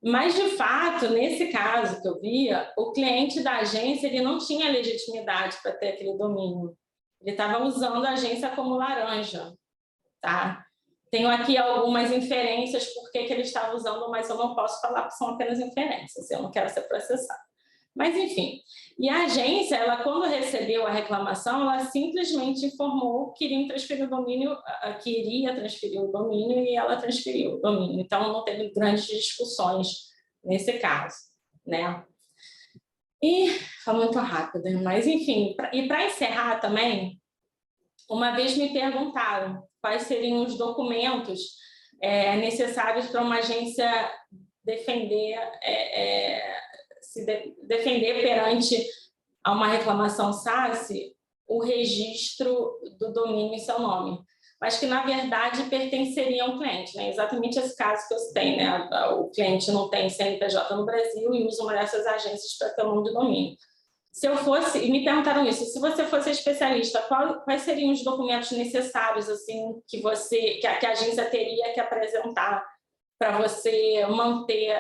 Mas, de fato, nesse caso que eu via, o cliente da agência ele não tinha legitimidade para ter aquele domínio. Ele estava usando a agência como laranja, tá? Tenho aqui algumas inferências por que ele estava usando, mas eu não posso falar porque são apenas inferências, eu não quero ser processada. Mas, enfim, e a agência, ela, quando recebeu a reclamação, ela simplesmente informou que iria transferir o domínio e ela transferiu o domínio. Então, não teve grandes discussões nesse caso, né? E, foi muito rápido, mas, enfim, e para encerrar também, uma vez me perguntaram quais seriam os documentos necessários para uma agência defender perante a uma reclamação SASS o registro do domínio em seu nome, mas que, na verdade, pertenceria ao cliente, né? Exatamente esse caso que eu citei, né? O cliente não tem CNPJ no Brasil e usa uma dessas agências para ter o nome de domínio. Se eu fosse, e me perguntaram isso, se você fosse especialista, quais seriam os documentos necessários assim que a agência teria que apresentar para você manter,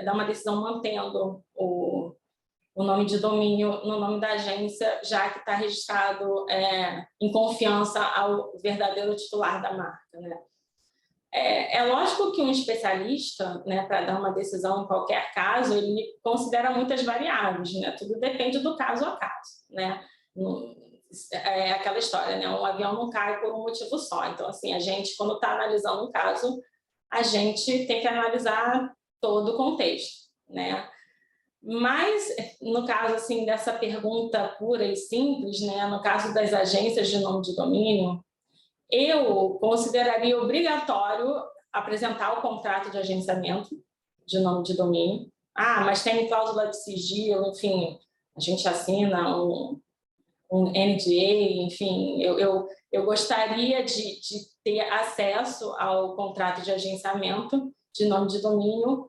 dar uma decisão mantendo o nome de domínio no nome da agência, já que está registrado em confiança ao verdadeiro titular da marca, né? É lógico que um especialista, né, para dar uma decisão em qualquer caso, ele considera muitas variáveis, né? Tudo depende do caso a caso, né? É aquela história, né? Um avião não cai por um motivo só. Então, assim, a gente, quando está analisando um caso, a gente tem que analisar todo o contexto, né? Mas, no caso assim, dessa pergunta pura e simples, né, no caso das agências de nome de domínio, eu consideraria obrigatório apresentar o contrato de agenciamento de nome de domínio. Mas tem cláusula de sigilo, enfim, a gente assina um NDA, enfim, eu gostaria de ter acesso ao contrato de agenciamento de nome de domínio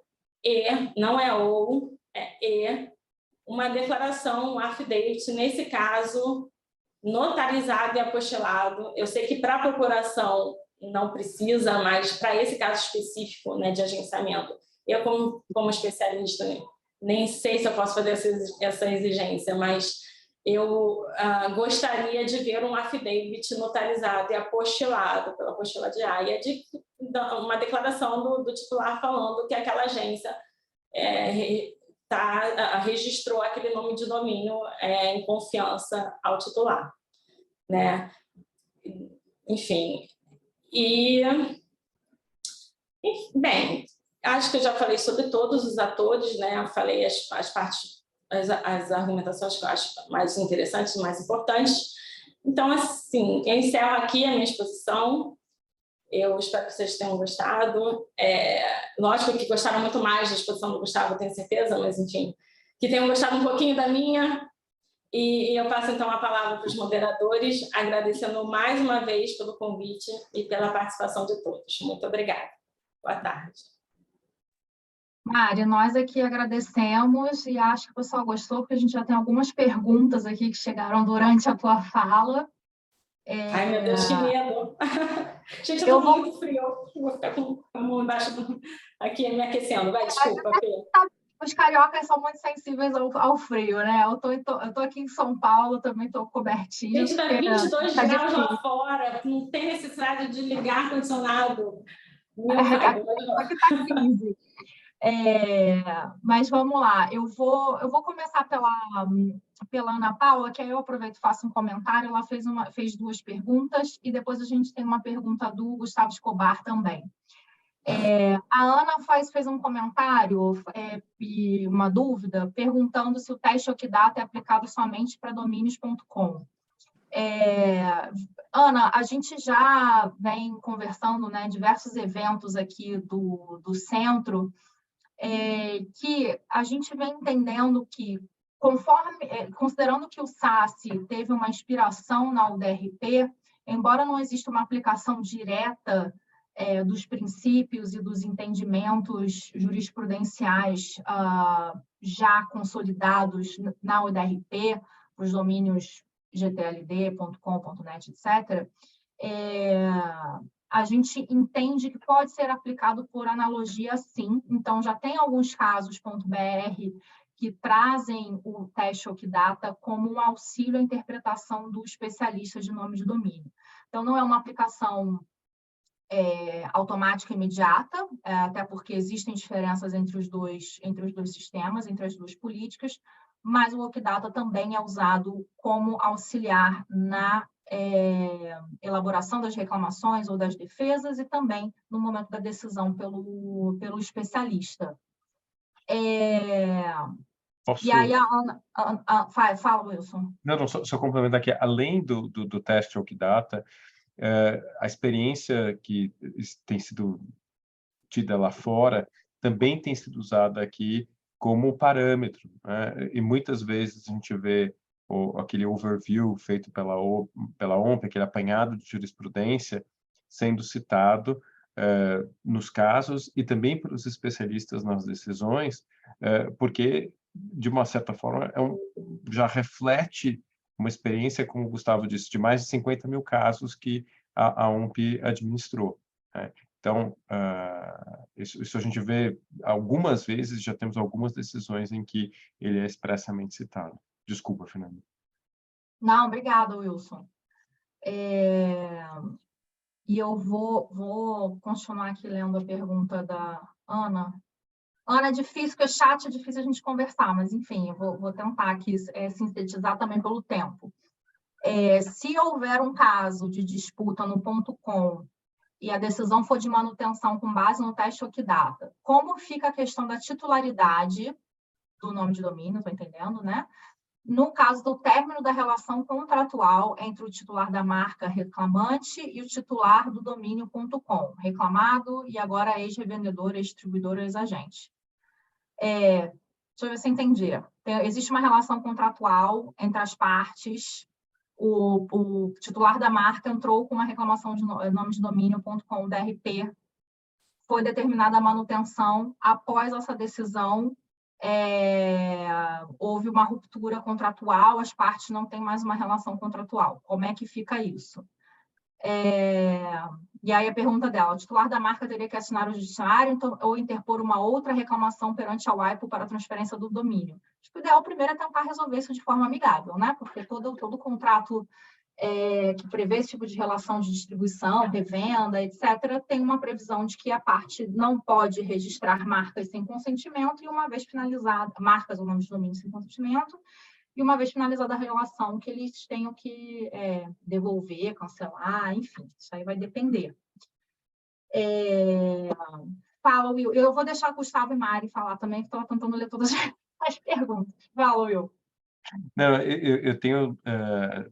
não é uma declaração, um affidavit, nesse caso, notarizado e apostilado. Eu sei que para a procuração não precisa, mas para esse caso específico, né, de agenciamento, eu, como especialista, nem sei se eu posso fazer essa exigência, mas eu gostaria de ver um affidavit notarizado e apostilado pela apostila de AIA, uma declaração do titular falando que aquela agência registrou aquele nome de domínio em confiança ao titular, né? Enfim, bem, acho que eu já falei sobre todos os atores, né? Eu falei as partes, as argumentações que eu acho mais interessantes, mais importantes. Então, assim, eu encerro aqui a minha exposição. Eu espero que vocês tenham gostado. Lógico que gostaram muito mais da exposição do Gustavo, tenho certeza, mas, enfim, que tenham gostado um pouquinho da minha. E eu passo, então, a palavra para os moderadores, agradecendo mais uma vez pelo convite e pela participação de todos. Muito obrigada. Boa tarde. Mari, nós aqui agradecemos e acho que o pessoal gostou, porque a gente já tem algumas perguntas aqui que chegaram durante a tua fala. Ai, meu Deus, que medo! Gente, eu estou muito frio. Vou ficar com a mão embaixo aqui me aquecendo. Vai, desculpa, Fê. Os cariocas são muito sensíveis ao frio, né? Eu tô aqui em São Paulo, também estou cobertinha. Gente, dá 22 graus lá fora, não tem necessidade de ligar ar-condicionado. Aqui está 15. Mas vamos lá, eu vou começar pela Ana Paula, que aí eu aproveito e faço um comentário. Ela fez duas perguntas e depois a gente tem uma pergunta do Gustavo Escobar também. A Ana fez um comentário e uma dúvida perguntando se o teste Okidata é aplicado somente para domínios.com. Ana, a gente já vem conversando, né, em diversos eventos aqui do centro, que a gente vem entendendo que, considerando que o SASS teve uma inspiração na UDRP, embora não exista uma aplicação direta dos princípios e dos entendimentos jurisprudenciais já consolidados na ODRP, os domínios gtld, .com, .net, etc., a gente entende que pode ser aplicado por analogia, sim. Então, já tem alguns casos .br que trazem o teste Okidata como um auxílio à interpretação do especialista de nome de domínio. Então, não é uma aplicação automática e imediata, até porque existem diferenças entre os dois sistemas, entre as duas políticas, mas o Okidata também é usado como auxiliar na elaboração das reclamações ou das defesas e também no momento da decisão pelo especialista. Posso... E aí a Ana... Fala, Wilson. Não, só complementar aqui. Além do teste Okidata, a experiência que tem sido tida lá fora também tem sido usada aqui como parâmetro, né? E muitas vezes a gente vê aquele overview feito pela OMP, aquele apanhado de jurisprudência, sendo citado nos casos e também pelos especialistas nas decisões, porque, de uma certa forma, já reflete uma experiência, como o Gustavo disse, de mais de 50 mil casos que a OMP administrou, né? Então, isso a gente vê algumas vezes, já temos algumas decisões em que ele é expressamente citado. Desculpa, Fernanda. Não, obrigada, Wilson. E eu vou continuar aqui lendo a pergunta da Ana. Ana, é difícil, porque chat é difícil a gente conversar, mas, enfim, eu vou tentar aqui sintetizar também pelo tempo. Se houver um caso de disputa no .com e a decisão for de manutenção com base no teste Okidata, como fica a questão da titularidade do nome de domínio, estou entendendo, né? No caso do término da relação contratual entre o titular da marca reclamante e o titular do domínio.com, reclamado e agora ex-revendedor, ex-distribuidor, ex-agente. Deixa eu ver se eu entendi. Existe uma relação contratual entre as partes. O titular da marca entrou com uma reclamação de nome de domínio.com, DRP. Foi determinada a manutenção. Após essa decisão, houve uma ruptura contratual, as partes não têm mais uma relação contratual. Como é que fica isso? E aí a pergunta dela, o titular da marca teria que assinar o judiciário ou interpor uma outra reclamação perante a WIPO para a transferência do domínio? Acho que o ideal primeiro é tentar resolver isso de forma amigável, né? Porque todo contrato que prevê esse tipo de relação de distribuição, revenda, etc., tem uma previsão de que a parte não pode registrar marcas sem consentimento e uma vez finalizada, marcas ou nomes de domínio sem consentimento, e uma vez finalizada a relação, que eles tenham que devolver, cancelar, enfim, isso aí vai depender. Fala, Will. Eu vou deixar Gustavo e Mari falar também, que estou tentando ler todas as perguntas. Fala, Will. Não, eu tenho,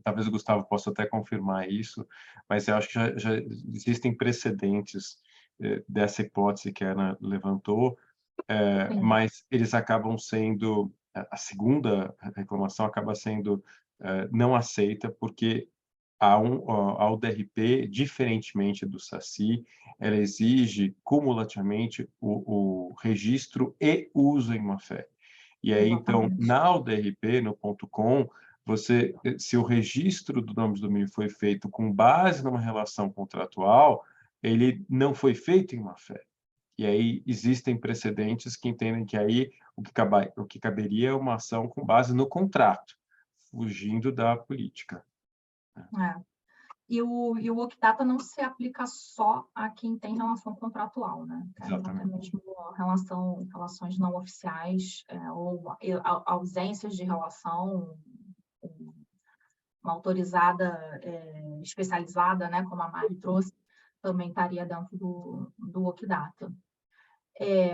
talvez o Gustavo possa até confirmar isso, mas eu acho que já existem precedentes dessa hipótese que a Ana levantou, mas eles acabam sendo, a segunda reclamação acaba sendo não aceita, porque a UDRP, diferentemente do SACI, ela exige cumulativamente o registro e uso em má-fé. E aí, então, na UDRP, no .com, se o registro do nome de domínio foi feito com base numa relação contratual, ele não foi feito em má-fé. E aí existem precedentes que entendem que aí o que caberia é uma ação com base no contrato, fugindo da política. E o Okidata não se aplica só a quem tem relação contratual, né? Exatamente. Até mesmo relações não oficiais ou ausências de relação, uma autorizada especializada, né, como a Mari trouxe, também estaria dentro do Okidata.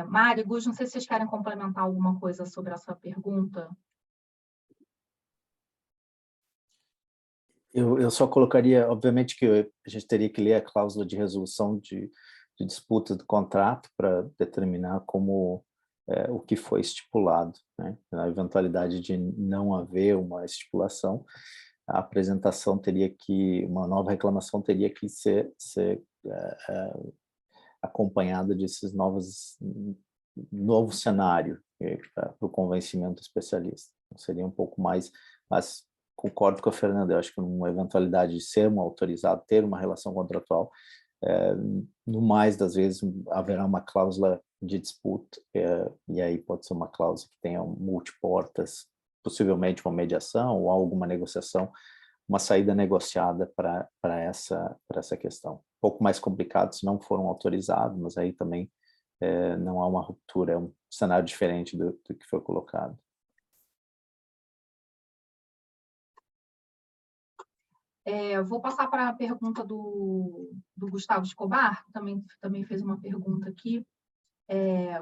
Mari, Gus, não sei se vocês querem complementar alguma coisa sobre essa pergunta. Eu só colocaria, obviamente, que a gente teria que ler a cláusula de resolução de disputa do contrato para determinar como o que foi estipulado, né? Na eventualidade de não haver uma estipulação, a apresentação uma nova reclamação teria que ser acompanhada desses novo cenário para o convencimento especialista. Seria um pouco mais, mas concordo com a Fernanda, eu acho que numa eventualidade de ser um autorizado, ter uma relação contratual, no mais das vezes haverá uma cláusula de disputa, e aí pode ser uma cláusula que tenha multiportas, possivelmente uma mediação ou alguma negociação, uma saída negociada para essa questão. Um pouco mais complicado se não foram autorizados, mas aí também não há uma ruptura, é um cenário diferente do que foi colocado. Eu vou passar para a pergunta do Gustavo Escobar, também fez uma pergunta aqui,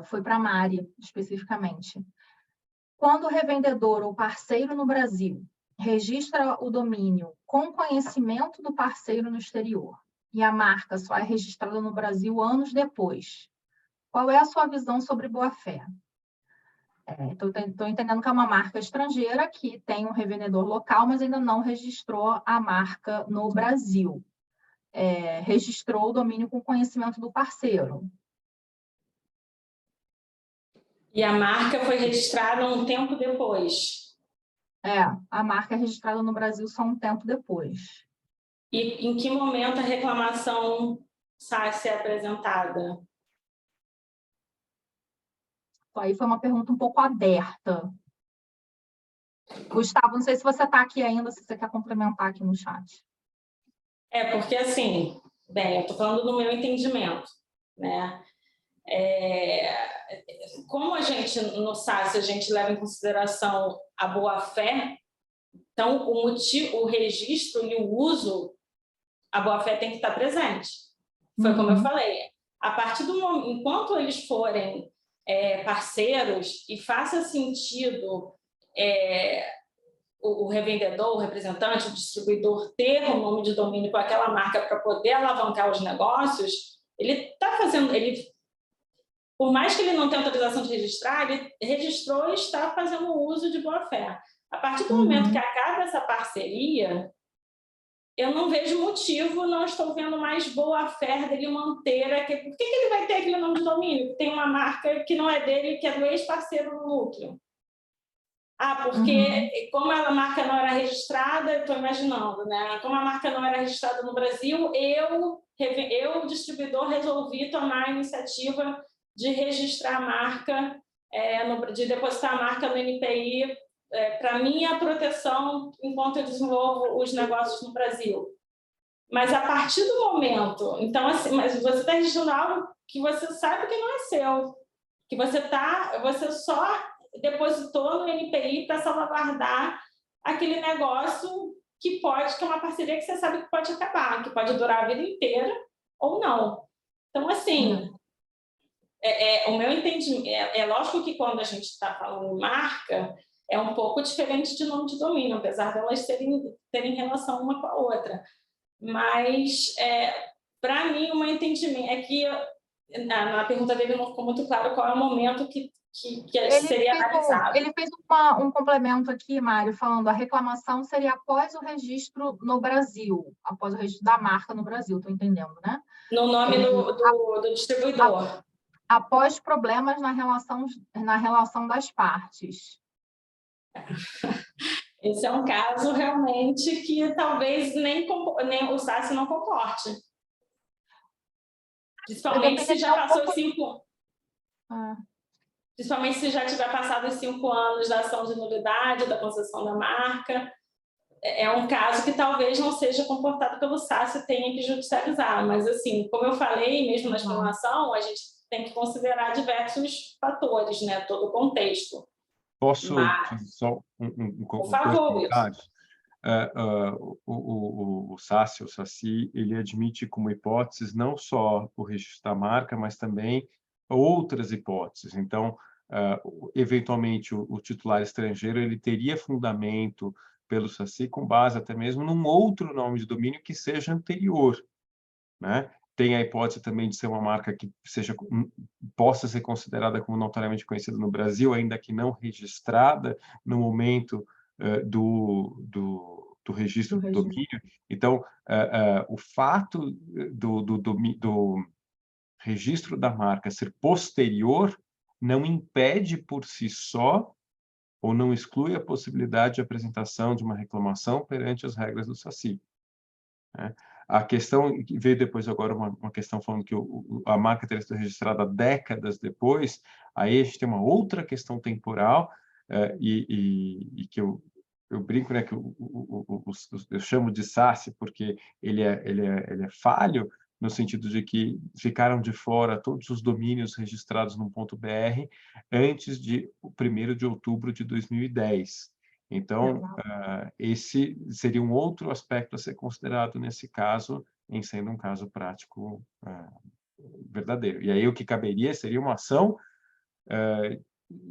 foi para a Mari, especificamente. Quando o revendedor ou parceiro no Brasil registra o domínio com conhecimento do parceiro no exterior e a marca só é registrada no Brasil anos depois, qual é a sua visão sobre boa-fé? Estou entendendo que é uma marca estrangeira que tem um revendedor local, mas ainda não registrou a marca no Brasil. Registrou o domínio com conhecimento do parceiro. E a marca foi registrada um tempo depois. A marca é registrada no Brasil só um tempo depois. E em que momento a reclamação SASE é apresentada? Aí foi uma pergunta um pouco aberta. Gustavo, não sei se você está aqui ainda, se você quer complementar aqui no chat. Porque assim, bem, eu estou falando do meu entendimento, né? Como a gente, no SASE, a gente leva em consideração a boa-fé, então o registro e o uso, a boa-fé tem que estar presente. Foi como eu falei, a partir do momento, enquanto eles forem parceiros e faça sentido o revendedor, o representante, o distribuidor ter um nome de domínio com aquela marca para poder alavancar os negócios, ele está fazendo, por mais que ele não tenha autorização de registrar, ele registrou e está fazendo uso de boa-fé. A partir do momento que acaba essa parceria, eu não vejo motivo, não estou vendo mais boa-fé dele manter aquele... Por que ele vai ter aquele nome de domínio? Tem uma marca que não é dele, que é do ex-parceiro no núcleo. Porque como a marca não era registrada, eu estou imaginando, né? Como a marca não era registrada no Brasil, eu, distribuidor, resolvi tomar a iniciativa de registrar a marca, de depositar a marca no NPI, para minha proteção enquanto eu desenvolvo os negócios no Brasil. Mas a partir do momento, então assim, mas você está registrando algo que você sabe que não é seu, que você só depositou no NPI para salvaguardar aquele negócio que é uma parceria que você sabe que pode acabar, que pode durar a vida inteira ou não. Então, assim, o meu entendimento, é lógico que quando a gente está falando em marca, é um pouco diferente de nome de domínio, apesar de elas terem relação uma com a outra. Mas, para mim, o meu entendimento é que, na pergunta dele não ficou muito claro qual é o momento que seria analisado. Ele fez um complemento aqui, Mário, falando a reclamação seria após o registro no Brasil, após o registro da marca no Brasil, estou entendendo, né? No nome do distribuidor. Após problemas na relação das partes. Esse é um caso realmente que talvez nem o SASE não comporte. Principalmente se já passou 5 anos. Principalmente se já tiver passado os 5 anos da ação de nulidade, da concessão da marca. É um caso que talvez não seja comportado pelo SASE, tenha que judicializar. Mas, assim, como eu falei, mesmo na explanação, a gente tem que considerar diversos fatores, né? Todo o contexto. Posso fazer só por favor, comentário? O SASE, o SACI, ele admite como hipóteses não só o registro da marca, mas também outras hipóteses. Então, eventualmente, o titular estrangeiro ele teria fundamento pelo SACI com base até mesmo num outro nome de domínio que seja anterior, né? Tem a hipótese também de ser uma marca que possa ser considerada como notoriamente conhecida no Brasil, ainda que não registrada no momento do registro do domínio. Então, o fato registro da marca ser posterior não impede por si só ou não exclui a possibilidade de apresentação de uma reclamação perante as regras do SACI. Né? A questão que veio depois agora, uma questão falando que a marca teria sido registrada décadas depois, aí a gente tem uma outra questão temporal, e que eu brinco, né, que eu chamo de SACI porque ele é falho, no sentido de que ficaram de fora todos os domínios registrados no .br antes de 1º de outubro de 2010. Então, esse seria um outro aspecto a ser considerado nesse caso, em sendo um caso prático verdadeiro. E aí o que caberia seria uma ação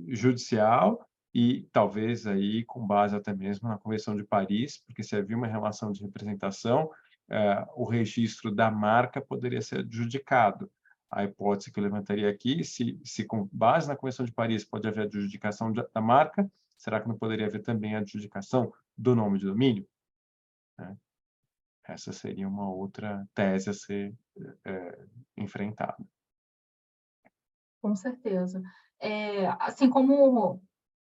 judicial e talvez aí com base até mesmo na Convenção de Paris, porque se havia uma relação de representação, o registro da marca poderia ser adjudicado. A hipótese que eu levantaria aqui, se com base na Convenção de Paris pode haver adjudicação da marca, será que não poderia haver também a adjudicação do nome de domínio? Essa seria uma outra tese a ser enfrentada. Com certeza. Assim como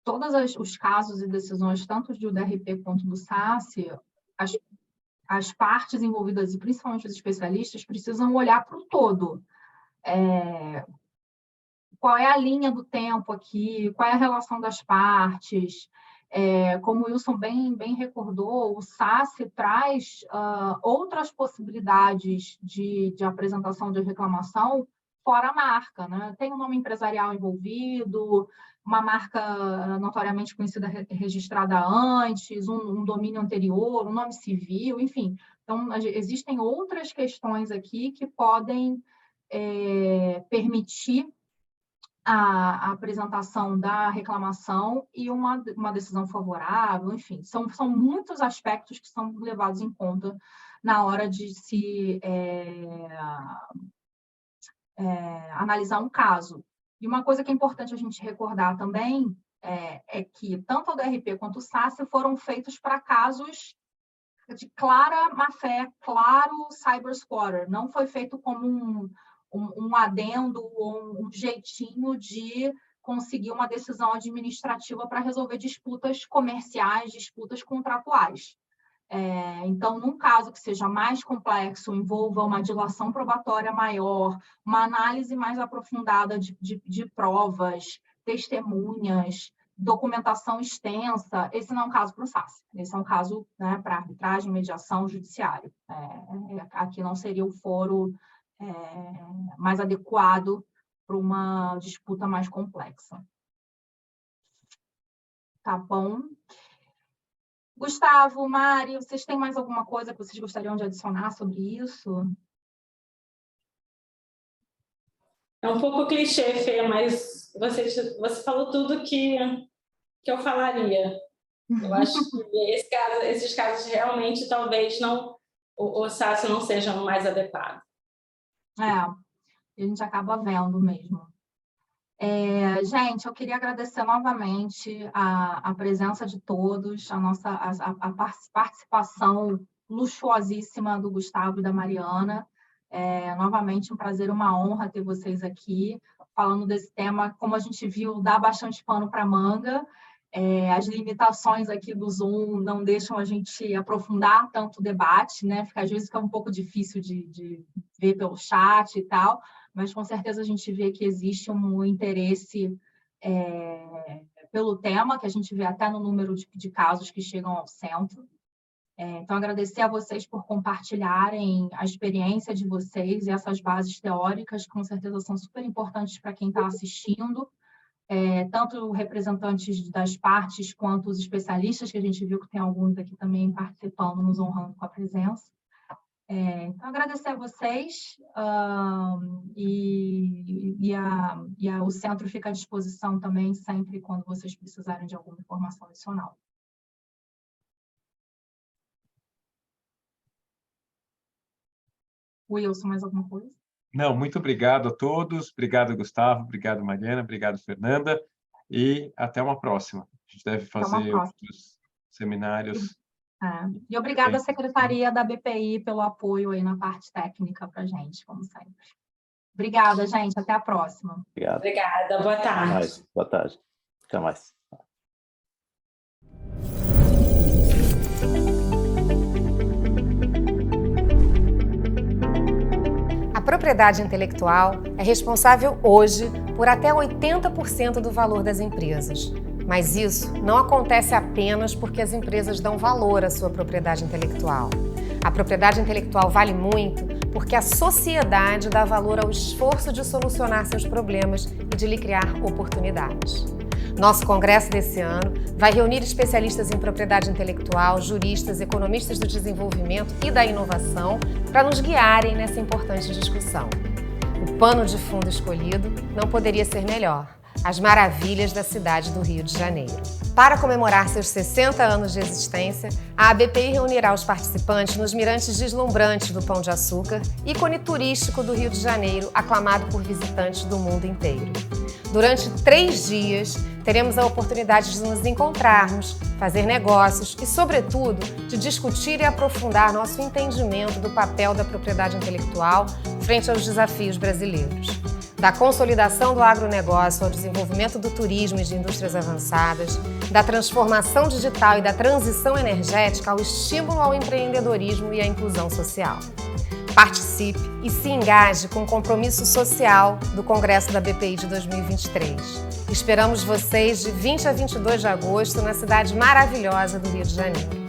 todos os casos e decisões, tanto do DRP quanto do SACI, as partes envolvidas, e principalmente os especialistas, precisam olhar para o todo. Qual é a linha do tempo aqui? Qual é a relação das partes? Como o Wilson bem recordou, o SACI traz outras possibilidades de apresentação de reclamação fora a marca, né? Tem um nome empresarial envolvido, uma marca notoriamente conhecida registrada antes, um domínio anterior, um nome civil, enfim. Então, existem outras questões aqui que podem permitir a apresentação da reclamação e uma decisão favorável, enfim. São muitos aspectos que são levados em conta na hora de se analisar um caso. E uma coisa que é importante a gente recordar também é que tanto o DRP quanto o SACI foram feitos para casos de clara má-fé, claro cybersquatter. Não foi feito como um adendo ou um jeitinho de conseguir uma decisão administrativa para resolver disputas comerciais, disputas contratuais. Então, num caso que seja mais complexo, envolva uma dilação probatória maior, uma análise mais aprofundada de provas, testemunhas, documentação extensa, esse não é um caso para o SACI, esse é um caso, né, para arbitragem, mediação, judiciário. Aqui não seria o foro mais adequado para uma disputa mais complexa. Tá bom? Gustavo, Mari, vocês têm mais alguma coisa que vocês gostariam de adicionar sobre isso? É um pouco clichê, Fê, mas você falou tudo que eu falaria. Eu acho que esses casos realmente talvez o SACI não seja o mais adequado. A gente acaba vendo mesmo. Gente, eu queria agradecer novamente a presença de todos, a participação luxuosíssima do Gustavo e da Mariana. Novamente, um prazer, uma honra ter vocês aqui, falando desse tema, como a gente viu, dá bastante pano para manga. As limitações aqui do Zoom não deixam a gente aprofundar tanto o debate, né? Às vezes fica um pouco difícil de ver pelo chat e tal, mas com certeza a gente vê que existe um interesse pelo tema, que a gente vê até no número de casos que chegam ao centro. Então, agradecer a vocês por compartilharem a experiência de vocês e essas bases teóricas, que com certeza são super importantes para quem está assistindo, tanto representantes das partes quanto os especialistas, que a gente viu que tem alguns aqui também participando, nos honrando com a presença. Então, agradecer a vocês, o centro fica à disposição também sempre quando vocês precisarem de alguma informação adicional. Wilson, mais alguma coisa? Não, muito obrigado a todos. Obrigado, Gustavo. Obrigado, Mariana. Obrigado, Fernanda. E até uma próxima. A gente deve fazer outros seminários. E obrigada à Secretaria da BPI pelo apoio aí na parte técnica para a gente, como sempre. Obrigada, gente. Até a próxima. Obrigado. Obrigada, boa Até tarde. mais. Boa tarde. Até mais. A propriedade intelectual é responsável hoje por até 80% do valor das empresas. Mas isso não acontece apenas porque as empresas dão valor à sua propriedade intelectual. A propriedade intelectual vale muito porque a sociedade dá valor ao esforço de solucionar seus problemas e de lhe criar oportunidades. Nosso congresso desse ano vai reunir especialistas em propriedade intelectual, juristas, economistas do desenvolvimento e da inovação para nos guiarem nessa importante discussão. O pano de fundo escolhido não poderia ser melhor: as maravilhas da cidade do Rio de Janeiro. Para comemorar seus 60 anos de existência, a ABPI reunirá os participantes nos mirantes deslumbrantes do Pão de Açúcar, ícone turístico do Rio de Janeiro, aclamado por visitantes do mundo inteiro. Durante 3 dias, teremos a oportunidade de nos encontrarmos, fazer negócios e, sobretudo, de discutir e aprofundar nosso entendimento do papel da propriedade intelectual frente aos desafios brasileiros. Da consolidação do agronegócio ao desenvolvimento do turismo e de indústrias avançadas, da transformação digital e da transição energética ao estímulo ao empreendedorismo e à inclusão social. Participe e se engaje com o compromisso social do Congresso da ABPI de 2023. Esperamos vocês de 20 a 22 de agosto na cidade maravilhosa do Rio de Janeiro.